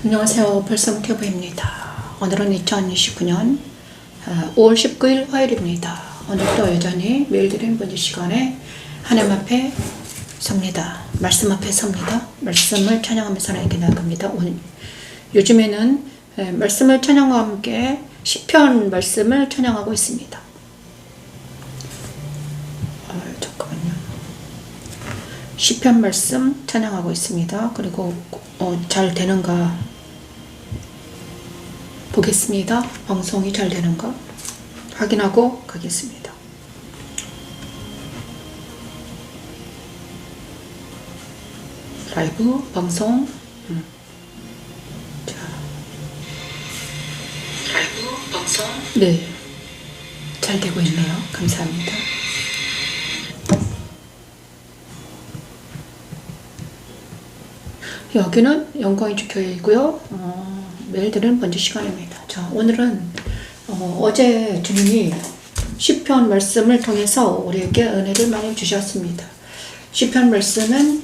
안녕하세요. 별성튜브입니다. 오늘은 2029년 5월 19일 화요일입니다. 오늘도 여전히 매일 드리는 번제 시간에 하나님 앞에 섭니다. 말씀 앞에 섭니다. 말씀을 찬양하면서 하나님께 나아갑니다. 요즘에는 말씀을 찬양과 함께 시편 말씀을 찬양하고 있습니다. 잠깐만요. 시편 말씀 찬양하고 있습니다. 그리고 잘 되는가 보겠습니다. 방송이 잘 되는가 확인하고 가겠습니다. 라이브 방송 자, 라이브 방송 네, 잘 되고 있네요. 감사합니다. 여기는 영광의주 교회이고요. 매일 드리는 번제 시간입니다. 자, 오늘은 어제 주님이 시편 말씀을 통해서 우리에게 은혜를 많이 주셨습니다. 시편 말씀은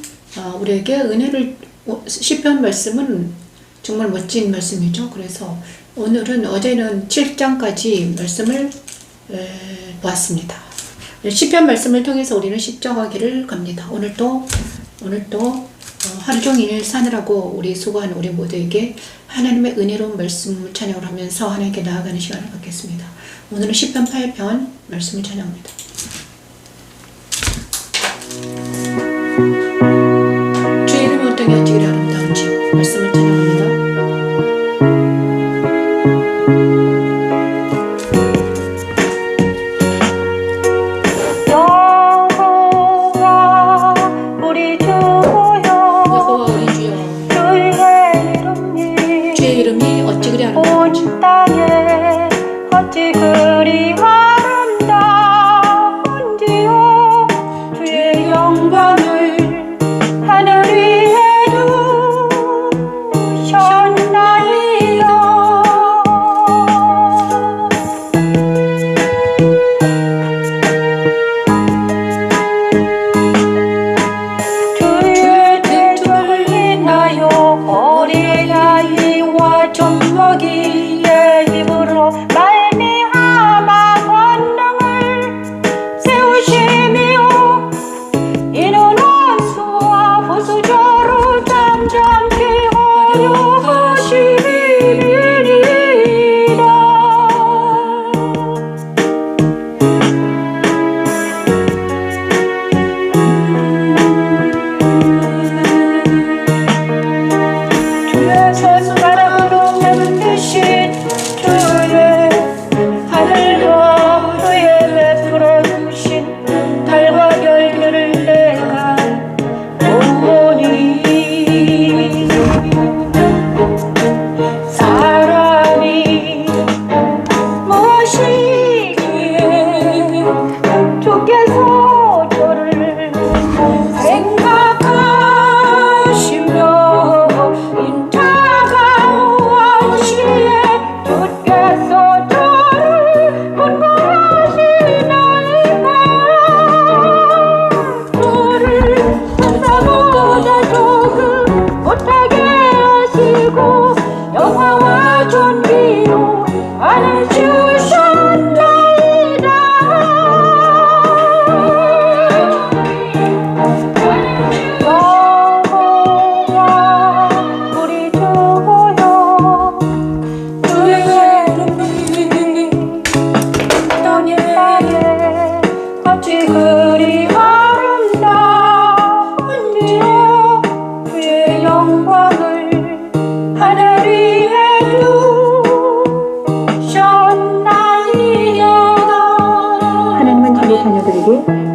우리에게 은혜를 시편 말씀은 정말 멋진 말씀이죠. 그래서 오늘은 어제는 7장까지 말씀을 보았습니다. 시편 말씀을 통해서 우리는 십자가 길을 갑니다. 오늘도 하루 종일 사느라고 우리 수고한 우리 모두에게 하나님의 은혜로운 말씀을 찬양을 하면서 하나님께 나아가는 시간을 갖겠습니다. 오늘은 시편 8편 말씀을 찬양합니다. 주의 이름이 어떻게 어찌그리 아름다운지 말씀을 찬양합니다.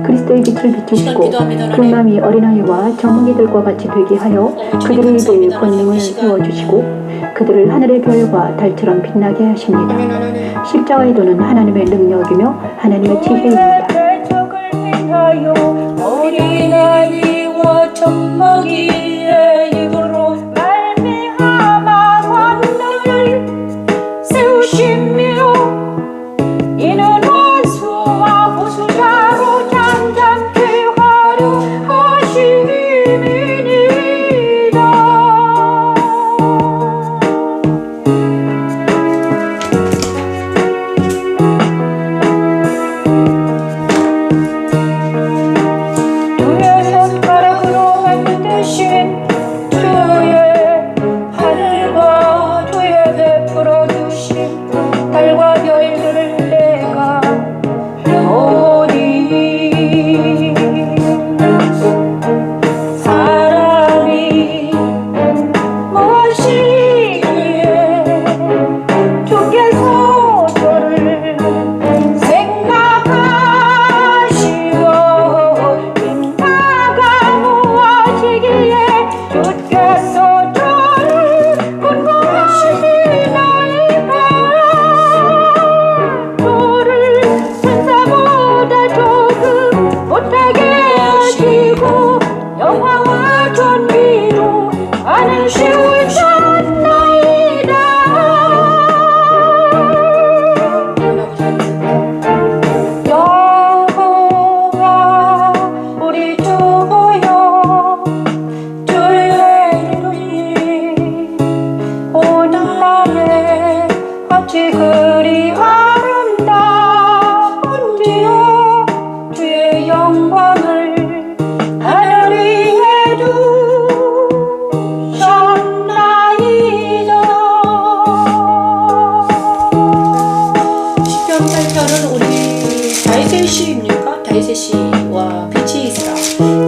그리스도의 빛을 비추시고 풍남이 어린아이와 젊은이들과 같이 되게 하여 그들의 입에 권능을 세워주시고 그들을 하늘의 별과 달처럼 빛나게 하십니다. 십자가의 도는 하나님의 능력이며 하나님의 지혜입니다. 어린아이와 젖먹이의 입으로 말미암아 권능을 세우시며 이는 원수와 보수자로 잠잠케 하려 하심이니이다.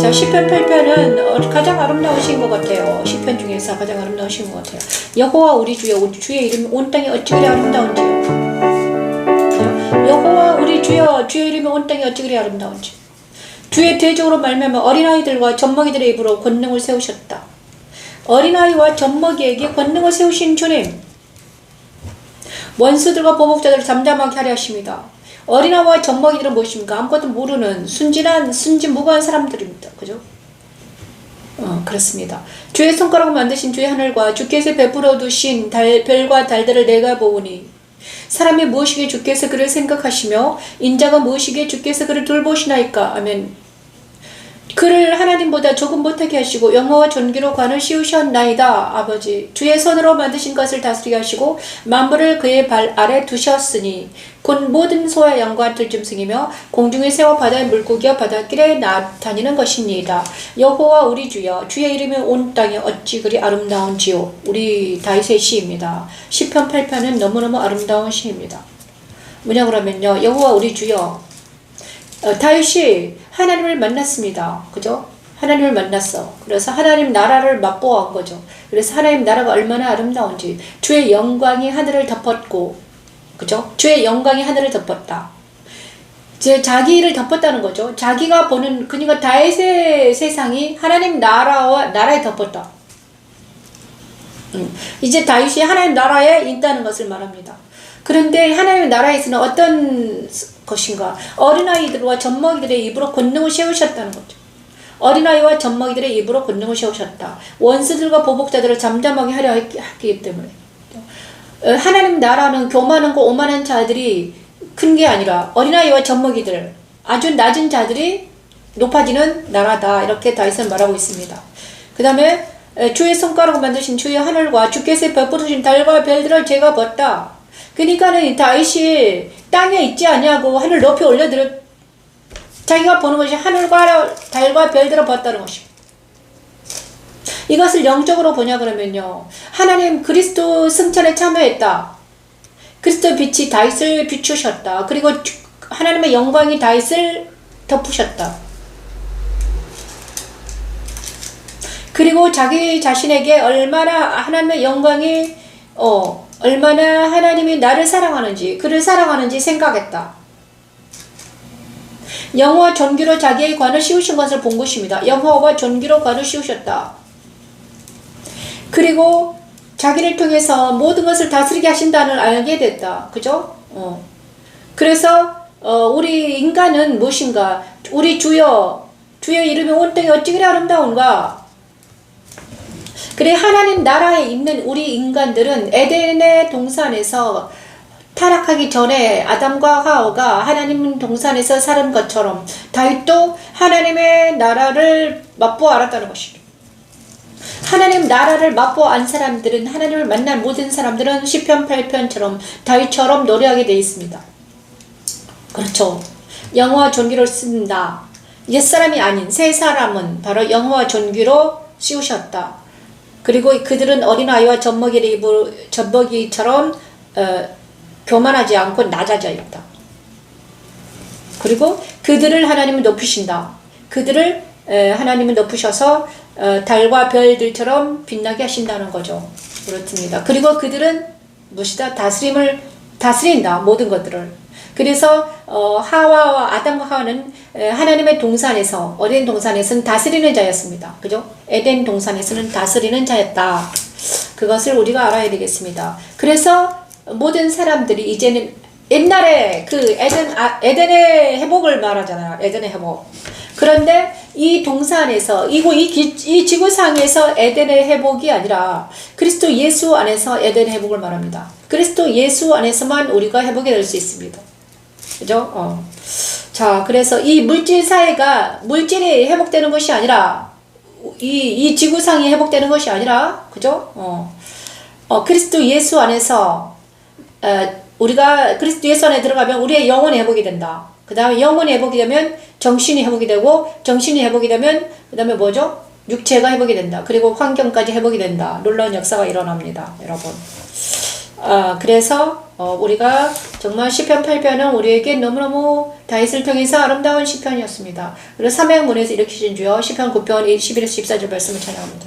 자, 시편 8편은 가장 아름다운 시인 것 같아요. 시편 중에서 가장 아름다운 시인 것 같아요. 여호와 우리 주여, 우리 주의 이름이 온 땅에 어찌 그리 아름다운지요. 여호와 우리 주여, 주의 이름이 온 땅에 어찌 그리 아름다운지. 주의 대적으로 말미암아 어린아이들과 젖먹이들의 입으로 권능을 세우셨다. 어린아이와 젖먹이에게 권능을 세우신 주님, 원수들과 보복자들을 잠잠하게 하려 하십니다. 어린아이와 젖먹이들은 무엇입니까? 아무것도 모르는 순진무구한 사람들입니다. 그죠? 그렇습니다. 주의 손가락을 만드신 주의 하늘과 주께서 베풀어 두신 별과 달들을 내가 보오니, 사람이 무엇이기에 주께서 그를 생각하시며 인자가 무엇이기에 주께서 그를 돌보시나이까. 아멘. 그를 하나님보다 조금 못하게 하시고 영화와 존귀로 관을 씌우셨나이다. 아버지, 주의 손으로 만드신 것을 다스리게 하시고 만물을 그의 발 아래 두셨으니 곧 모든 소와 양과 들짐승이며 공중의 새와 바다의 물고기와 바닷길에 나다니는 것입니다. 여호와 우리 주여, 주의 이름이 온 땅에 어찌 그리 아름다운지요. 우리 다윗의 시입니다. 시편 8편은 너무너무 아름다운 시입니다. 뭐냐 그러면요, 여호와 우리 주여, 다윗이 하나님을 만났습니다. 그죠? 하나님을 만났어. 그래서 하나님 나라를 맛보아한 거죠. 그래서 하나님 나라가 얼마나 아름다운지, 주의 영광이 하늘을 덮었고, 그죠? 주의 영광이 하늘을 덮었다. 제 자기를 덮었다는 거죠. 자기가 보는, 그러니까 다윗의 세상이 하나님 나라에 덮었다. 이제 다윗이 하나님 나라에 있다는 것을 말합니다. 그런데 하나님의 나라에서는 어떤 것인가? 어린아이들과 젖먹이들의 입으로 권능을 세우셨다는 거죠. 어린아이와 젖먹이들의 입으로 권능을 세우셨다. 원수들과 보복자들을 잠잠하게 하려 하기 때문에. 하나님 나라는 교만하고 오만한 자들이 큰 게 아니라 어린아이와 젖먹이들, 아주 낮은 자들이 높아지는 나라다. 이렇게 다윗은 말하고 있습니다. 그 다음에 주의 손가락으로 만드신 주의 하늘과 주께서 베푸신 달과 별들을 제가 봤다. 그러니까는 다윗이 땅에 있지 아니하고 하늘 높이 올려들어 자기가 보는 것이 하늘과 달과 별들을 봤다는 것입니다. 이것을 영적으로 보냐 그러면요, 하나님 그리스도 승천에 참여했다. 그리스도 빛이 다윗을 비추셨다. 그리고 하나님의 영광이 다윗을 덮으셨다. 그리고 자기 자신에게 얼마나 하나님의 영광이 얼마나 하나님이 나를 사랑하는지, 그를 사랑하는지 생각했다. 영화와 존귀로 자기의 관을 씌우신 것을 본 것입니다. 영화와 존귀로 관을 씌우셨다. 그리고 자기를 통해서 모든 것을 다스리게 하신다는 알게 됐다. 그죠? 그래서 우리 인간은 무엇인가? 우리 주여, 주의 이름이 온 땅에 어찌 그리 아름다운가? 그래, 하나님 나라에 있는 우리 인간들은 에덴의 동산에서 타락하기 전에 아담과 하와가 하나님 동산에서 사는 것처럼 다윗도 하나님의 나라를 맛보아 알았다는 것이죠. 하나님 나라를 맛보아 안 사람들은, 하나님을 만난 모든 사람들은 시편 8편처럼 다윗처럼 노래하게 되어 있습니다. 그렇죠. 영화와 존귀를 쓴다. 옛사람이 아닌 새 사람은 바로 영화와 존귀로 씌우셨다. 그리고 그들은 어린아이와 젖먹이처럼 교만하지 않고 낮아져 있다. 그리고 그들을 하나님은 높이신다. 그들을 하나님은 높으셔서 달과 별들처럼 빛나게 하신다는 거죠. 그렇습니다. 그리고 그들은 무엇이다? 다스린다. 모든 것들을. 그래서 하와와 아담과 하와는 하나님의 동산에서, 어린 동산에서는 다스리는 자였습니다. 그죠? 에덴 동산에서는 다스리는 자였다. 그것을 우리가 알아야 되겠습니다. 그래서 모든 사람들이 이제는, 옛날에 그 에덴의 회복을 말하잖아요. 에덴의 회복. 그런데 이 동산에서, 이 지구상에서 에덴의 회복이 아니라 그리스도 예수 안에서 에덴의 회복을 말합니다. 그리스도 예수 안에서만 우리가 회복이 될 수 있습니다. 그죠? 자, 그래서 이 물질사회가, 물질이 회복되는 것이 아니라, 이 지구상이 회복되는 것이 아니라, 그죠? 그리스도 예수 안에서, 우리가 그리스도 예수 안에 들어가면 우리의 영혼이 회복이 된다. 그 다음에 영혼이 회복이 되면 정신이 회복이 되고, 정신이 회복이 되면, 그 다음에 뭐죠? 육체가 회복이 된다. 그리고 환경까지 회복이 된다. 놀라운 역사가 일어납니다. 여러분. 그래서 우리가 정말 시편 8편은 우리에게 너무너무 다윗을 통해서 아름다운 시편이었습니다. 그리고 사명의 문에서 일으키신 주여 시편 9편 11에서 14절 말씀을 찬양합니다.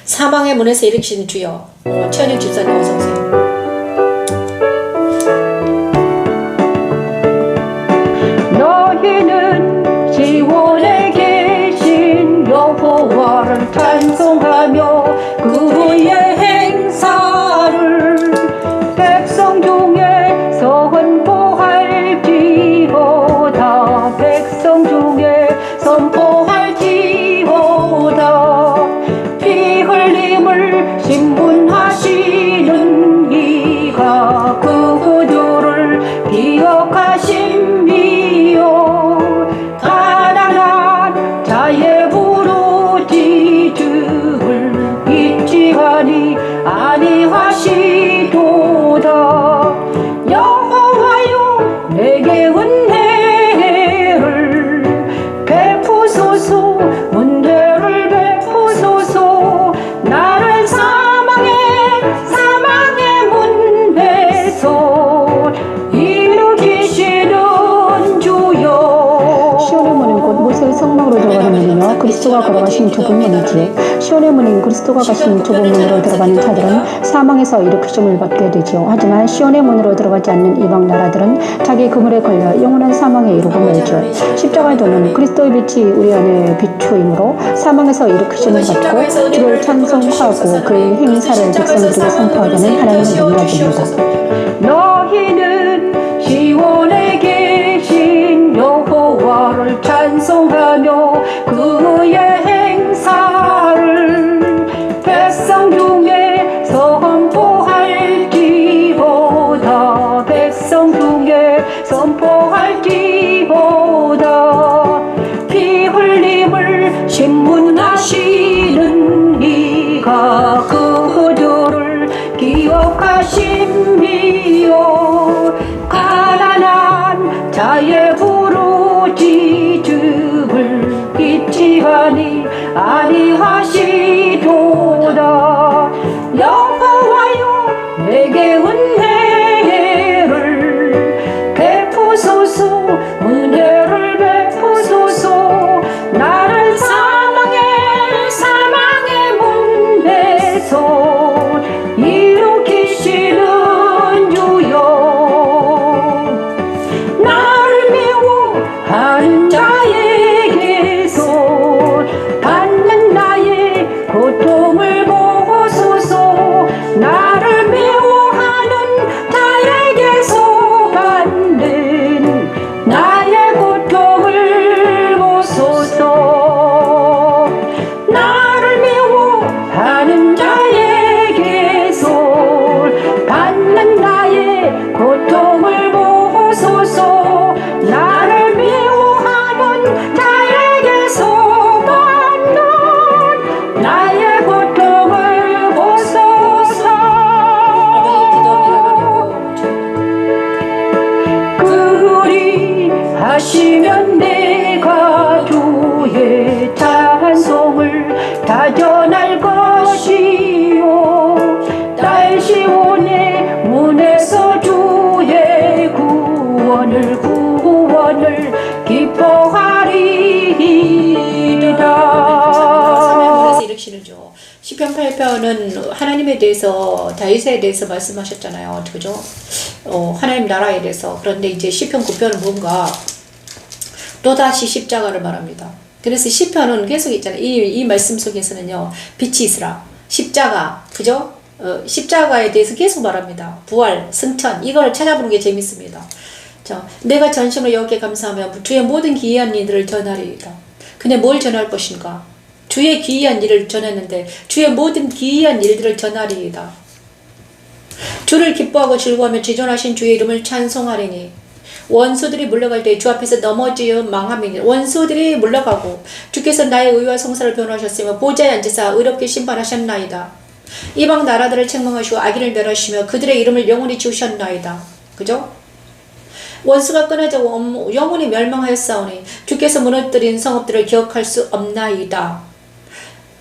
사망의 문에서 일으키신 주여. 최현영 집사님 어서 오세요. 너희는 지원에 계신 여호와를 찬송하며 그의 행사를 백성 중에 선포할지어다. 백성 중에 선포할지어다. 피 흘림을 신문하시는 이가 그들을 기억하심이요 가난한 자의 부르짖음을 잊지 아니하시도다. 여호와여 내게 은혜를 베푸소서. 은혜를 베푸소서. 나를 사망의 문에서 일으키시는 주여. 시온의 문은 곧 모세의 성막으로 들어가는 문이며 그리스도가 걸어가신 좁은 문이지. 시온의 문인 그리스도가 가신 좁은 문으로 들어가는 자들은 사망에서 일으키심을 받게 되지요. 하지만 시온의 문으로 들어가지 않는 이방 나라들은 자기 그물에 걸려 영원한 사망에 이르고 말죠. 십자가의 도는 그리스도의 빛이 우리 안에 비추임으로 사망에서 일으키심을 받고 주를 찬송하고 그의 행사를 백성들에게 선포하자는 하나님의 능력입니다. 너희는 시온에 계신 여호와를 찬송하며 그의 행사를 백성 중에 선포할지어다. 백성 중에 선포할지어다. 피 흘림을 신문하시는 이가 그들을 기억하심이요 가난한 자의 부르짖음을 잊지 아니하시도다. 여호와여 내게 은혜를 베푸소서. 은혜를 베푸소서. 나를 사망의 문에서 일으키시는 주여. 나를 미워하는 자에게서 받는 나의 고통을 보소서. 나를 미워하는 자에게서 받는 나의 고통을 보소서. 나를 미워하는 자에게서 받는 나의 고통을 보소서. 나를 미워하는 자에게서 받는 나의 고통을 보소서. 그리 하시면 내가 주의 찬송을 다 전할 것이요 딸 시온의 문에서 주의 구원을 기뻐하리이다. 일으키시는 주. 시편 8편은 하나님에 대해서 다윗에 대해서 말씀하셨잖아요. 그죠? 하나님 나라에 대해서. 그런데 이제 시편 9편은 뭔가 또다시 십자가를 말합니다. 그래서 시편은 계속 있잖아요. 이 말씀 속에서는요. 빛이 있으라. 십자가. 그죠? 십자가에 대해서 계속 말합니다. 부활, 승천. 이걸 찾아보는 게 재밌습니다. 자, 내가 전심으로 여호와께 감사하며 주의 모든 기이한 일들을 전하리이다. 근데 뭘 전할 것인가? 주의 기이한 일을 전했는데 주의 모든 기이한 일들을 전하리이다. 주를 기뻐하고 즐거워하며 지존하신 주의 이름을 찬송하리니 원수들이 물러갈 때 주 앞에서 넘어지어 망함이니 원수들이 물러가고 주께서 나의 의와 성사를 변호하셨으며 보좌에 앉으사 의롭게 심판하셨나이다. 이방 나라들을 책망하시고 악인을 멸하시며 그들의 이름을 영원히 지우셨나이다. 그죠? 원수가 끊어져 영원히 멸망하였사오니 주께서 무너뜨린 성읍들을 기억할 수 없나이다.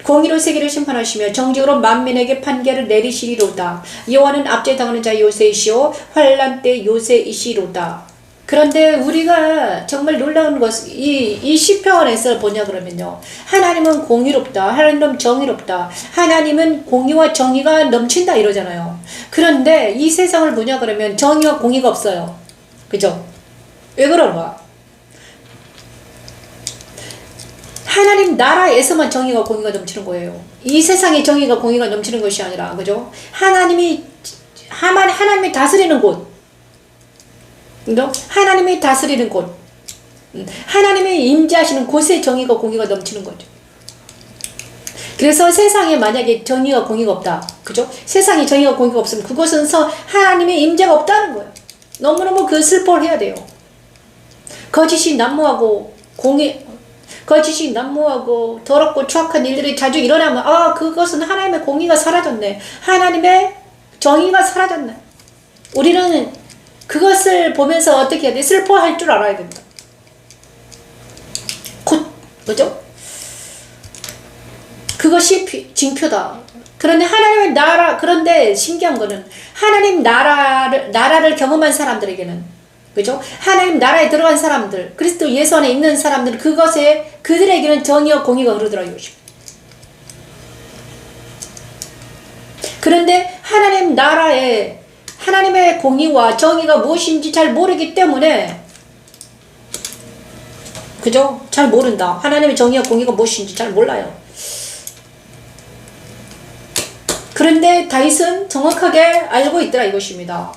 공의로 세계를 심판하시며 정직으로 만민에게 판결을 내리시리로다. 여호와는 압제당하는 자 요새이시오 환난 때 요새이시로다. 그런데 우리가 정말 놀라운 것은 이 시편에서 보냐 그러면요, 하나님은 공의롭다, 하나님은 정의롭다, 하나님은 공의와 정의가 넘친다 이러잖아요. 그런데 이 세상을 보냐 그러면 정의와 공의가 없어요. 그죠? 왜 그런가? 하나님 나라에서만 정의가 공의가 넘치는 거예요. 이 세상에 정의가 공의가 넘치는 것이 아니라, 그죠? 하나님이 다스리는 곳, 그죠? 하나님이 다스리는 곳, 하나님이 임재하시는 곳에 정의가 공의가 넘치는 거죠. 그래서 세상에 만약에 정의가 공의가 없다, 그죠? 세상에 정의가 공의가 없으면 그곳은 하나님의 임재가 없다는 거예요. 너무너무 그 슬퍼를 해야 돼요. 거짓이 난무하고 거짓이 난무하고 더럽고 추악한 일들이 자주 일어나면 그것은 하나님의 공의가 사라졌네, 하나님의 정의가 사라졌네. 우리는 그것을 보면서 어떻게 해야 돼? 슬퍼할 줄 알아야 된다. 그죠? 그것이 징표다. 그런데 하나님의 나라, 그런데 신기한 거는 하나님 나라를 경험한 사람들에게는, 그죠? 하나님 나라에 들어간 사람들, 그리스도 예수 안에 있는 사람들, 그들에게는 정의와 공의가 흐르더라고요. 그런데 하나님 나라에 하나님의 공의와 정의가 무엇인지 잘 모르기 때문에, 그죠? 잘 모른다. 하나님의 정의와 공의가 무엇인지 잘 몰라요. 그런데 다윗은 정확하게 알고 있더라 이것입니다.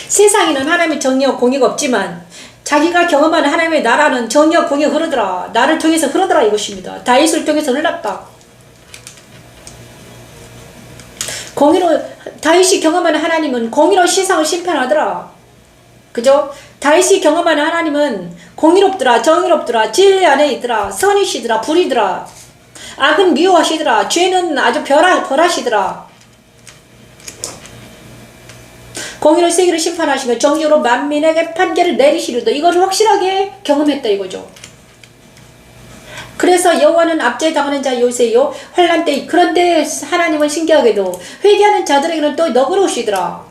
세상에는 하나님의 정의와 공의가 없지만 자기가 경험하는 하나님의 나라는 정의와 공의가 흐르더라. 나를 통해서 흐르더라 이것입니다. 다윗을 통해서 흘렀다. 다윗이 경험하는 하나님은 공의로 세상을 심판하더라. 그죠? 다윗이 경험하는 하나님은 공의롭더라, 정의롭더라, 진리 안에 있더라, 선이시더라, 불이더라, 악은 미워하시더라, 죄는 아주 벌하시더라. 공의로 세계를 심판하시며 정의로 만민에게 판결을 내리시리로다. 이걸 확실하게 경험했다 이거죠. 그래서 여호와는 압제당하는 자 요새요 환난 때, 그런데 하나님은 신기하게도 회개하는 자들에게는 또 너그러우시더라.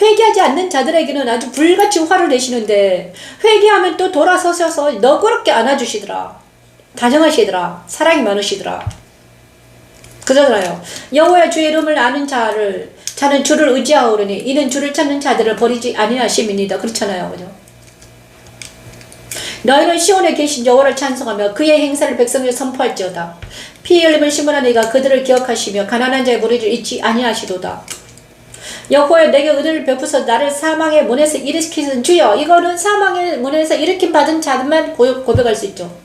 회개하지 않는 자들에게는 아주 불같이 화를 내시는데 회개하면 또 돌아서셔서 너그럽게 안아주시더라. 다정하시더라. 사랑이 많으시더라. 그러잖아요. 여호와의 주의 이름을 아는 자는 주를 의지하오르니 이는 주를 찾는 자들을 버리지 아니하심이니이다. 그렇잖아요. 그죠? 너희는 시온에 계신 여호와를 찬송하며 그의 행사를 백성에게 선포할지어다. 피 흘림을 심으라는 이가 그들을 기억하시며 가난한 자의 무리를 잊지 아니하시도다. 여호와여 내게 은혜를 베푸서 나를 사망의 문에서 일으키신 주여. 이거는 사망의 문에서 일으킴 받은 자들만 고백할 수 있죠.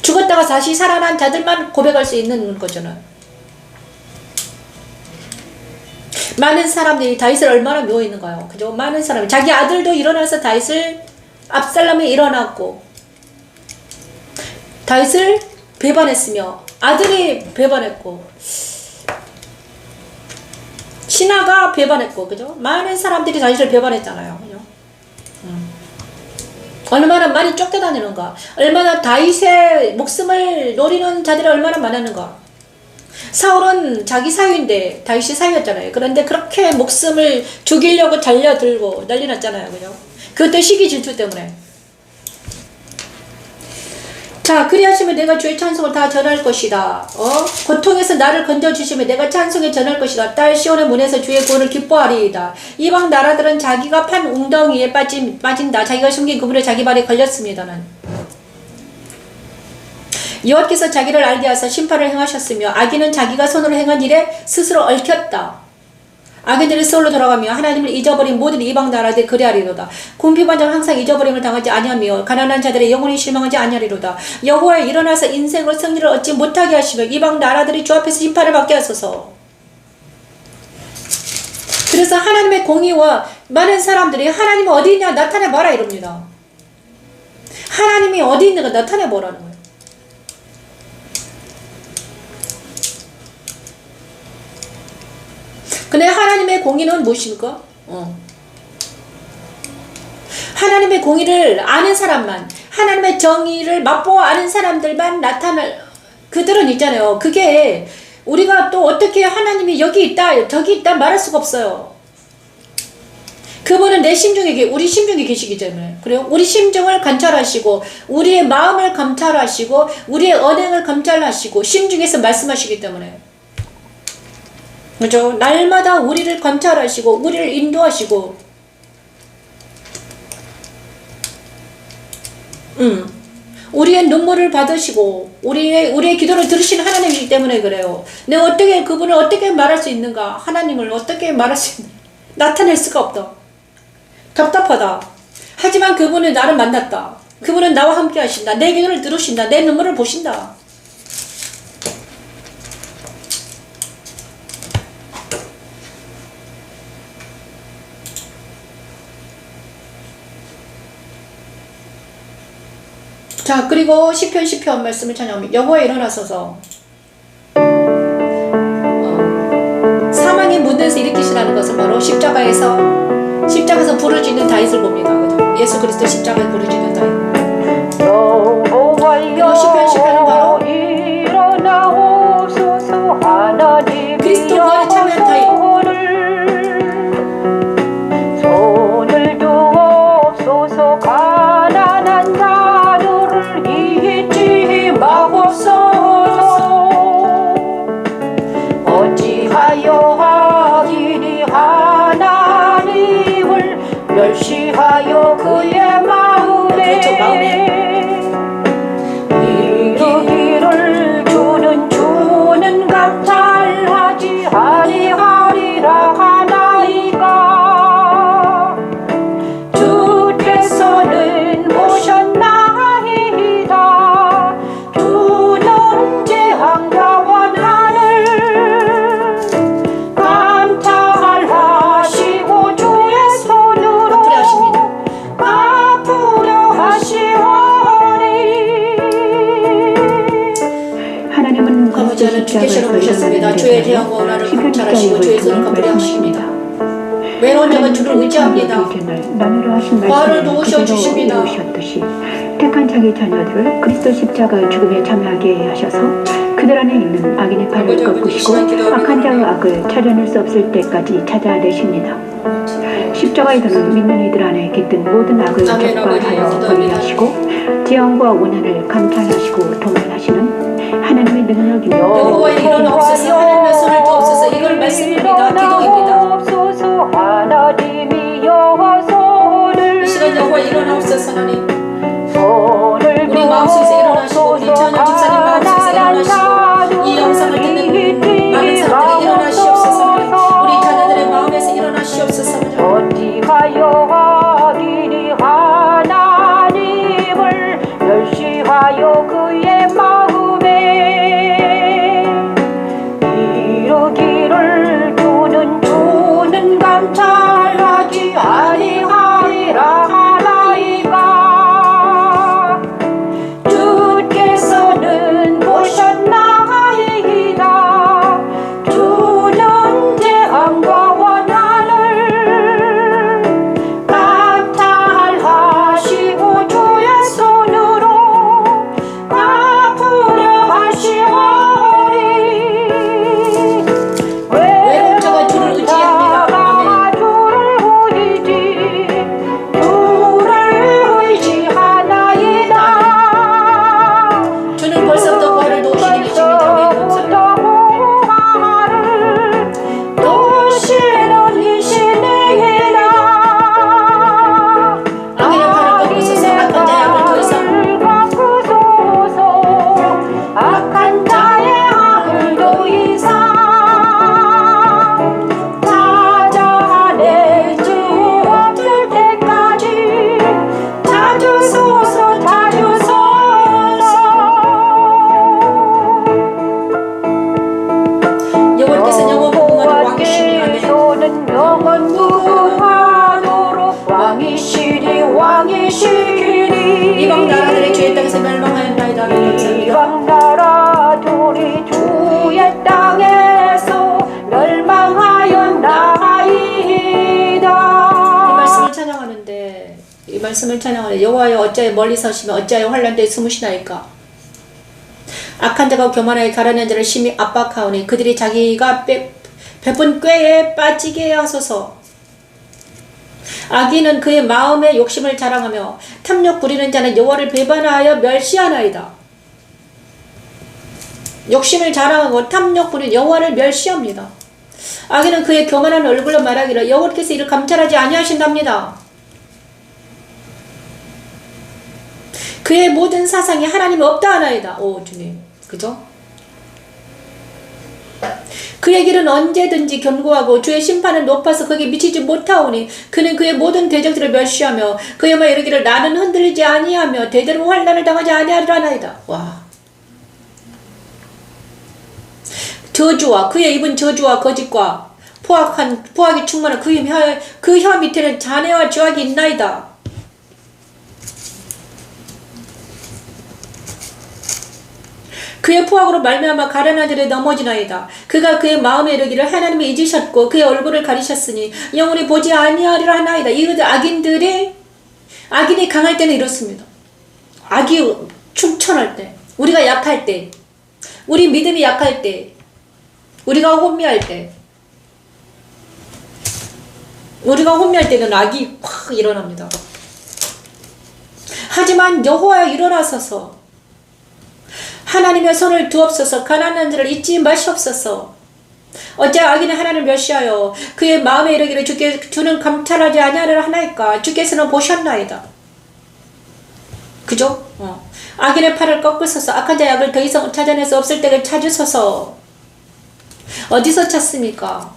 죽었다가 다시 살아난 자들만 고백할 수 있는 거잖아요. 많은 사람들이 다윗을 얼마나 미워했는가요. 그죠? 많은 사람이, 자기 아들도 일어나서 압살롬이 일어났고 다윗을 배반했으며 아들이 배반했고 신하가 배반했고, 그죠? 많은 사람들이 다윗을 배반했잖아요. 그죠? 얼마나 많이 쫓겨다니는가, 얼마나 다윗의 목숨을 노리는 자들이 얼마나 많았는가. 사울은 자기 사위인데 다윗이 사위였잖아요. 그런데 그렇게 목숨을 죽이려고 달려들고 난리 났잖아요. 그죠? 그것도 시기 질투 때문에. 자, 그리하시면 내가 주의 찬송을 다 전할 것이다. 고통에서 나를 건져주시면 내가 찬송에 전할 것이다. 딸 시온의 문에서 주의 구원을 기뻐하리이다. 이방 나라들은 자기가 판 웅덩이에 빠진다. 자기가 숨긴 그물에 자기 발에 걸렸습니다는. 여호와께서 자기를 알게 하사 심판을 행하셨으며 악인은 자기가 손으로 행한 일에 스스로 얽혔다. 악인들이 서울로 돌아가며 하나님을 잊어버린 모든 이방 나라들이 그리하리로다. 궁핍한 항상 잊어버림을 당하지 아니하며 가난한 자들의 영혼이 실망하지 아니하리로다. 여호와여 일어나서 인생으로 승리를 얻지 못하게 하시며 이방 나라들이 주 앞에서 심판을 받게 하소서. 그래서 하나님의 공의와 많은 사람들이 하나님이 어디 있냐 나타내봐라 이럽니다. 하나님이 어디 있는가 나타내보라는 거예요. 근데 하나님의 공의는 무엇입니까? 하나님의 공의를 아는 사람만, 하나님의 정의를 맛보아 아는 사람들만 나타날, 그들은 있잖아요. 그게 우리가 또 어떻게 하나님이 여기 있다 저기 있다 말할 수가 없어요. 그분은 내 심중에, 우리 심중에 계시기 때문에. 그래요. 우리 심중을 관찰하시고 우리의 마음을 감찰하시고 우리의 언행을 감찰하시고 심중에서 말씀하시기 때문에. 그렇죠. 날마다 우리를 관찰하시고 우리를 인도하시고 우리의 눈물을 받으시고 우리의 기도를 들으시는 하나님이기 때문에 그래요. 내가 어떻게 그분을 어떻게 말할 수 있는가? 하나님을 어떻게 말할 수 있는가? 나타낼 수가 없다. 답답하다. 하지만 그분은 나를 만났다. 그분은 나와 함께 하신다. 내 기도를 들으신다. 내 눈물을 보신다. 자, 그리고 시편 말씀을 찬양합니다. 여호와 일어나소서 사망의 문에서 일으키시라는 것은 바로 십자가에서 부르짖는 다윗을 봅니다. 그죠? 예수 그리스도 십자가에 부르짖는 다윗. 그리고 시편은 바로 그리스도 부활에 참여한 다윗. 손을 두옵소서 가난한 나를 잊지 마옵소서. 어찌하여 하기니 하나님을 멸시하여 그의 마음에. 그렇죠, 마음에. 이르기를 주는 감찰하지 아니하리라 하나이까. 주께서는 보셨나이다. 주는 재앙과 원한을 감찰하시고 주의 손으로 갚으려 하시오니. 하나님은 아버지 하나님 주께서는 보셨습니다. 주의 재앙과 원한을 감찰하시고 주의 손을 갚으려 하십니다. 외로운 자가 주를 의지합니다. 과를 도우셔 주십니다. 택한 자기 자녀들을 그리스도 십자가의 죽음에 참여하게 하셔서 그들 안에 있는 악인의 팔을 꺾으시고 악한 자의 악을 찾아낼 수 없을 때까지 찾아내십니다. 십자가에 드는 믿는 이들 안에 깃든 모든 악을 적발하여 분리하시고 재앙과 원한을 감찰하시고 동원하시는 하나님의 능력이며 여호와 일어나옵소서 하나님의 손을 두옵소서. 이걸 말씀입니다. 기도입니다. 하나님이 여호와를 이 시간 여호와 일어나옵소서 하나님. 우리 우리 마음속에서 일어나시고 우리 전현 집사님 마음속에서 일어나시고 이 영상을 듣는 많은 사람들이 일어나시옵소서 하나님. 우리 자녀들의 마음에서 일어나시옵소서 하나님. 어찌하여 하기니 하나님을 멸시하여 그의 마음에. 이르기를 주는 감찰하지 아니하리라 하나이까. 주께서는 보셨나이다. 주는 재앙과 원한을 감찰하시고 주의 손으로 갚으려 하시오니. 외로운 자가 주를 의지합니다. 아멘. 주를 의지하나이다. 주는 벌써부터 구원을 도우시는 이십니다. 아멘. 감사합니다. 도시는 이시네이다. 악인의 팔을 꺾으소서. 악한 자의 악을 더 이상 악한 자의 악을 더 이상 찾아낼 수 없을 때까지 찾으소서. 여호와께서 영원 무궁하는 왕이시니 아멘. 여호와께서는 영원 무궁하도록 왕이시리니. 이방 나라들의 주의 땅에서 멸망하였나이다. 아멘. 감사합니다. 이방 나라들이 주의 땅에서 멸망하였나이다. 이 말씀을 찬양하는데 이 말씀을 찬양하네. 여호와여 어찌하여 멀리 서시며 어찌하여 환난 때에 숨으시나이까. 악한 자가 교만하게 가라앉는 자를 심히 압박하오니 그들이 자기가 베푼 꾀에 빠지게 하소서. 악인은 그의 마음의 욕심을 자랑하며 탐욕 부리는 자는 여호와를 배반하여 멸시하나이다. 욕심을 자랑하고 탐욕 부리는 여호와를 멸시합니다. 악인은 그의 교만한 얼굴로 말하기를 여호와께서 이를 감찰하지 아니하신답니다. 그의 모든 사상이 하나님이 없다 하나이다. 오 주님, 그죠? 그의 길은 언제든지 견고하고 주의 심판은 높아서 거기에 미치지 못하오니 그는 그의 모든 대적들을 멸시하며 그의 말 이르기를 나는 흔들리지 아니하며 대대로 환난을 당하지 아니하리라 하나이다. 와. 저주와 그의 입은 저주와 거짓과 포악이 충만한 그 혀 밑에는 잔해와 죄악이 있나이다. 그의 포악으로 말미암아 가련한 자들이 넘어지나이다. 그가 그의 마음에 이르기를 하나님이 잊으셨고 그의 얼굴을 가리셨으니 영원히 보지 아니하리라 하나이다. 이것들 악인이 강할 때는 이렇습니다. 악이 충천할 때, 우리가 약할 때, 우리 믿음이 약할 때, 우리가 혼미할 때, 때는 악이 확 일어납니다. 하지만 여호와여 일어나소서 하나님의 손을 두옵소서 가난한 자를 잊지 마시옵소서. 어째 악인은 하나님을 멸시하여 그의 마음에 이르기를 주는 감찰하지 아니하리라 하나이까. 주께서는 보셨나이다. 그죠? 악인의 팔을 꺾으소서. 악한 자의 악을 더 이상 찾아낼 수 없을 때를 찾으소서. 어디서 찾습니까?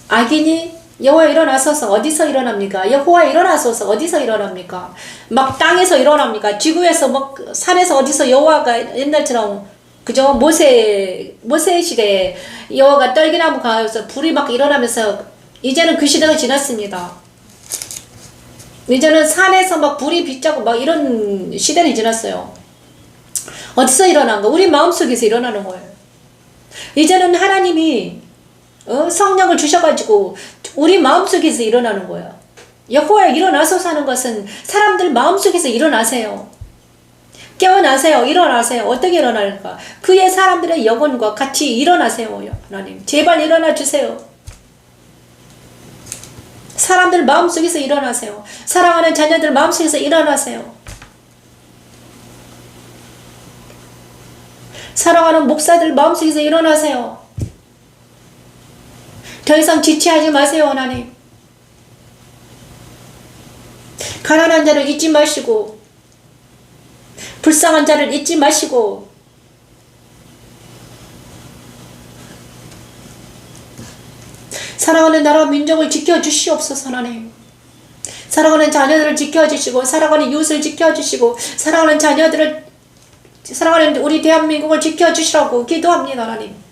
악인이 여호와 일어나소서. 어디서 일어납니까? 여호와 일어나소서. 어디서 일어납니까? 막 땅에서 일어납니까? 지구에서 막 산에서 어디서 여호와가 옛날처럼 그죠? 모세 시대에 여호와가 떨기나무 가서 불이 막 일어나면서 이제는 그 시대가 지났습니다. 이제는 산에서 막 불이 빛자고 막 이런 시대는 지났어요. 어디서 일어난 거? 우리 마음속에서 일어나는 거예요. 이제는 하나님이 성령을 주셔가지고 우리 마음속에서 일어나는 거야. 여호와에 일어나서 하는 것은 사람들 마음속에서 일어나세요. 깨어나세요. 일어나세요. 어떻게 일어날까? 그의 사람들의 영혼과 같이 일어나세요. 하나님 제발 일어나 주세요. 사람들 마음속에서 일어나세요. 사랑하는 자녀들 마음속에서 일어나세요. 사랑하는 목사들 마음속에서 일어나세요. 더 이상 지체하지 마세요. 하나님 가난한 자를 잊지 마시고 불쌍한 자를 잊지 마시고 사랑하는 나라 민족을 지켜주시옵소서. 하나님 사랑하는 자녀들을 지켜주시고 사랑하는 이웃을 지켜주시고 사랑하는 우리 대한민국을 지켜주시라고 기도합니다. 하나님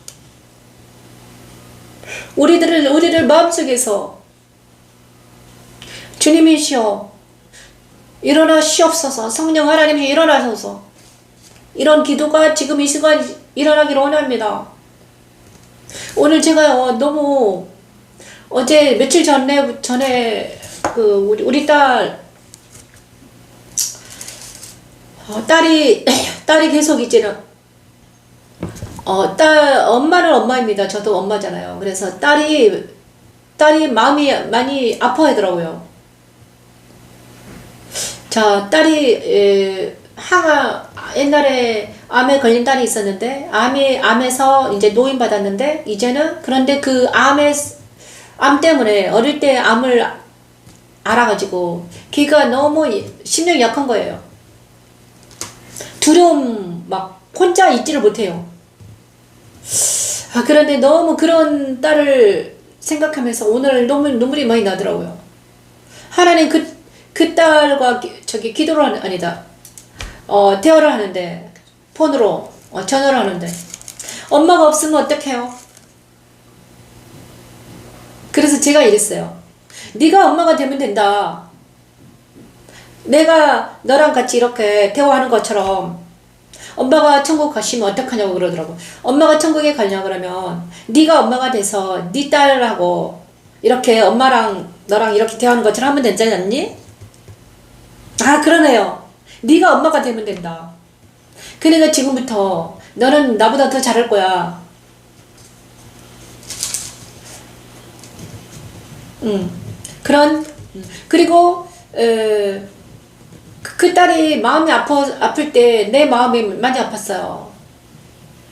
우리들 마음속에서 주님이시여 일어나시옵소서. 성령 하나님이 일어나셔서 이런 기도가 지금 이 시간 일어나기를 원합니다. 오늘 제가 너무 어제 며칠 전에 그 우리 딸이 계속 이제는 엄마는 엄마입니다. 저도 엄마잖아요. 그래서 딸이 마음이 많이 아파하더라고요. 자, 딸이 옛날에 암에 걸린 딸이 있었는데 암에서 이제 노인 받았는데 이제는 그런데 그 암 때문에 어릴 때 암을 알아가지고 걔가 너무 심령이 약한 거예요. 두려움 막 혼자 있지를 못해요. 그런데 너무 그런 딸을 생각하면서 오늘 너무 눈물이 많이 나더라고요. 하나님 그 딸과 기도를 대화를 하는데 폰으로 전화를 하는데 엄마가 없으면 어떡해요? 그래서 제가 이랬어요. 네가 엄마가 되면 된다. 내가 너랑 같이 이렇게 대화하는 것처럼 엄마가 천국 가시면 어떡하냐고 그러더라고. 엄마가 천국에 가냐 그러면 네가 엄마가 돼서 네 딸하고 이렇게 엄마랑 너랑 이렇게 대화하는 것처럼 하면 되지 않니? 아, 그러네요. 네가 엄마가 되면 된다. 그러니까 지금부터 너는 나보다 더 잘할 거야. 그런 그리고 그 딸이 마음이 아플 때 내 마음이 많이 아팠어요.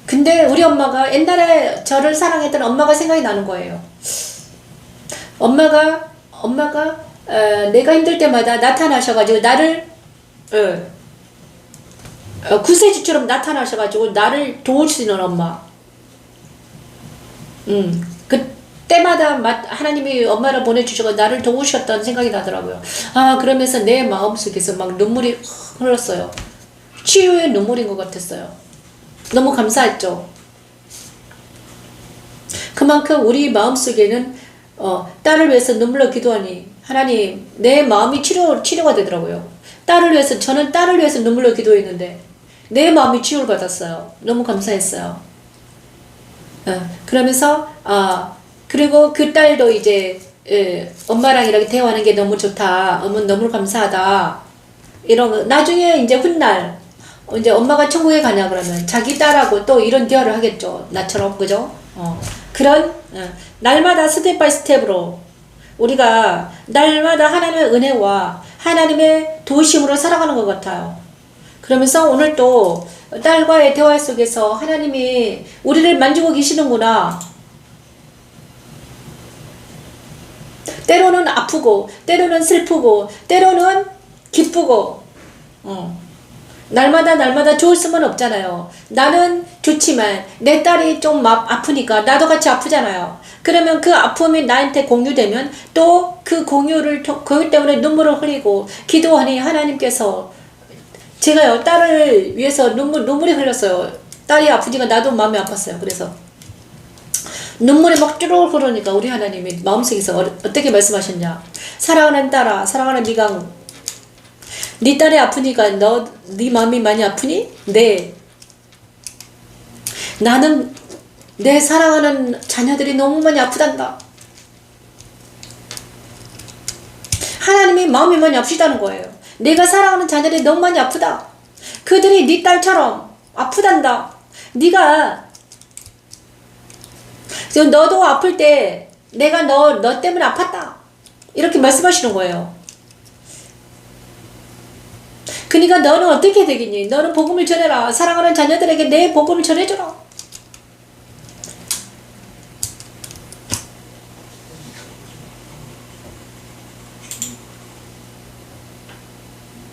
근데 우리 엄마가 옛날에 저를 사랑했던 엄마가 생각이 나는 거예요. 엄마가 내가 힘들 때마다 나타나셔가지고 나를 구세주처럼 나타나셔가지고 나를 도우시는 엄마. 그때마다 하나님이 엄마를 보내주셔서 나를 도우셨다는 생각이 나더라고요. 아, 그러면서 내 마음속에서 막 눈물이 흘렀어요. 치유의 눈물인 것 같았어요. 너무 감사했죠. 그만큼 우리 마음속에는 딸을 위해서 눈물로 기도하니 하나님 내 마음이 치료가 되더라고요. 저는 딸을 위해서 눈물로 기도했는데 내 마음이 치유를 받았어요. 너무 감사했어요. 그러면서 그리고 그 딸도 이제 엄마랑 이렇게 대화하는 게 너무 좋다. 너무 감사하다. 이런 거. 나중에 이제 훗날 이제 엄마가 천국에 가냐 그러면 자기 딸하고 또 이런 대화를 하겠죠. 나처럼, 그죠? 그런 날마다 스텝 바이 스텝으로 우리가 날마다 하나님의 은혜와 하나님의 도우심으로 살아가는 것 같아요. 그러면서 오늘 또 딸과의 대화 속에서 하나님이 우리를 만지고 계시는구나. 때로는 아프고 때로는 슬프고 때로는 기쁘고 날마다 좋을 수는 없잖아요. 나는 좋지만 내 딸이 좀 아프니까 나도 같이 아프잖아요. 그러면 그 아픔이 나한테 공유되면 또 그 공유 때문에 눈물을 흘리고 기도하니 하나님께서 제가요 딸을 위해서 눈물이 흘렸어요. 딸이 아프니까 나도 마음이 아팠어요. 그래서 눈물이 막 쭈르륵 흐르니까 우리 하나님이 마음속에서 어떻게 말씀하셨냐. 사랑하는 딸아, 사랑하는 네가 네 딸이 아프니까 네 마음이 많이 아프니? 네. 나는 내 사랑하는 자녀들이 너무 많이 아프단다. 하나님이 마음이 많이 아프시다는 거예요. 내가 사랑하는 자녀들이 너무 많이 아프다. 그들이 네 딸처럼 아프단다. 네가 지금 너도 아플 때 내가 너 때문에 아팠다. 이렇게 말씀하시는 거예요. 그러니까 너는 어떻게 되겠니? 너는 복음을 전해라. 사랑하는 자녀들에게 내 복음을 전해줘라.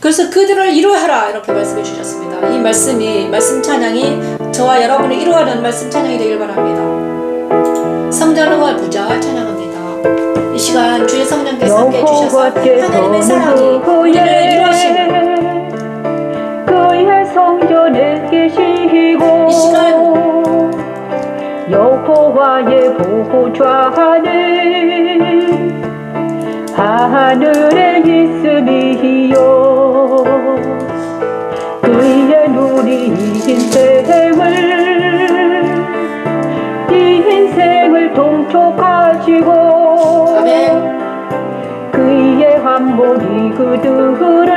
그래서 그들을 이루하라 이렇게 말씀해 주셨습니다. 이 말씀 찬양이 저와 여러분을 이루하는 말씀 찬양이 되길 바랍니다. 성전을 부자 찬양합니다. 이 시간 주의 성령께서 함께 해주셔서 하나님의 사랑이 우리를 이루하시는 그의 성전에 계시고 이 시간 여호와의 보좌는 하늘에 있음이요 그의 우리 인생을 통촉하시고 아멘. 그의 한복이 그들을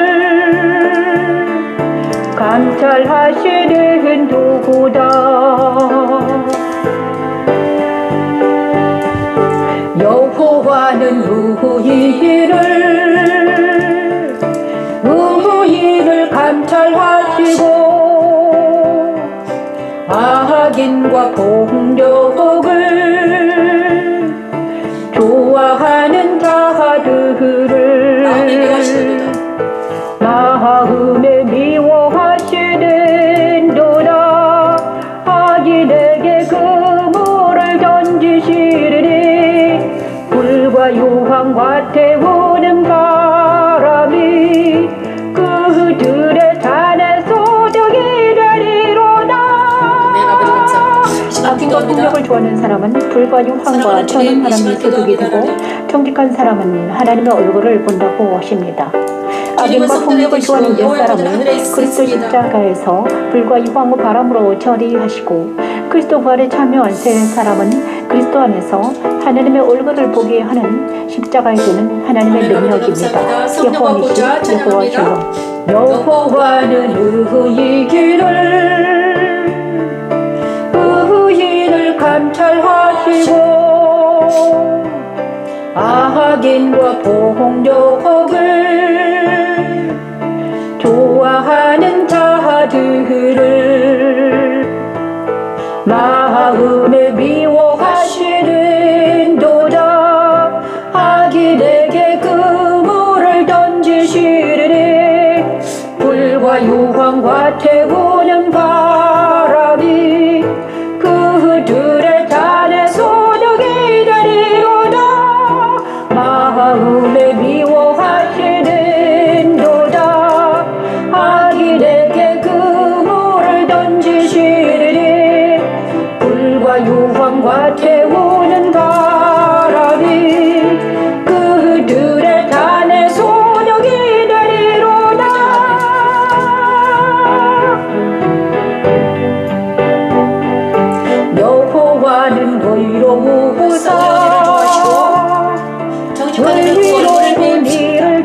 감찰하시는 도구다. 여호와는 의인을 감찰하시고 악인과 공력을 좋아하는 자들을 마음에 미워하시는도다. 악인에게 그물을 던지시리니 불과 유황과 태우는 바람이 그들의 잔에 소득이 되리로다. 악인과 폭력을 좋아하는 사람은 불과 유황과 터는 바람이 소득이 되고 정직한 사람은 하나님의 얼굴을 본다고 하십니다. 악인과 폭력을 좋아하는 옛사람을 그리스도 십자가에서 불과 유황과 바람으로 처리하시고 그리스도 부활에 참여한 새 사람은 그리스도 안에서 하나님의 얼굴을 보게 하는 십자가에 주는 하나님의 능력입니다. 여호와니시 여호와 샬롬. 여호와는 의인을 감찰하시고 악인과 폭력을 좋아하는 자들을 마음에 미워하시는도다. 악인에게 그물을 던지시리니 불과 유황과 태우는 바람이 그들의 잔에 소득이 되리로다. 마음에 미워하시는도다. 악인에게 그물을 던지시리니 불과 유황과 태우는 바람이 그들의 잔에 소득이 되리로다. 여호와는 의로우사 의로운 일을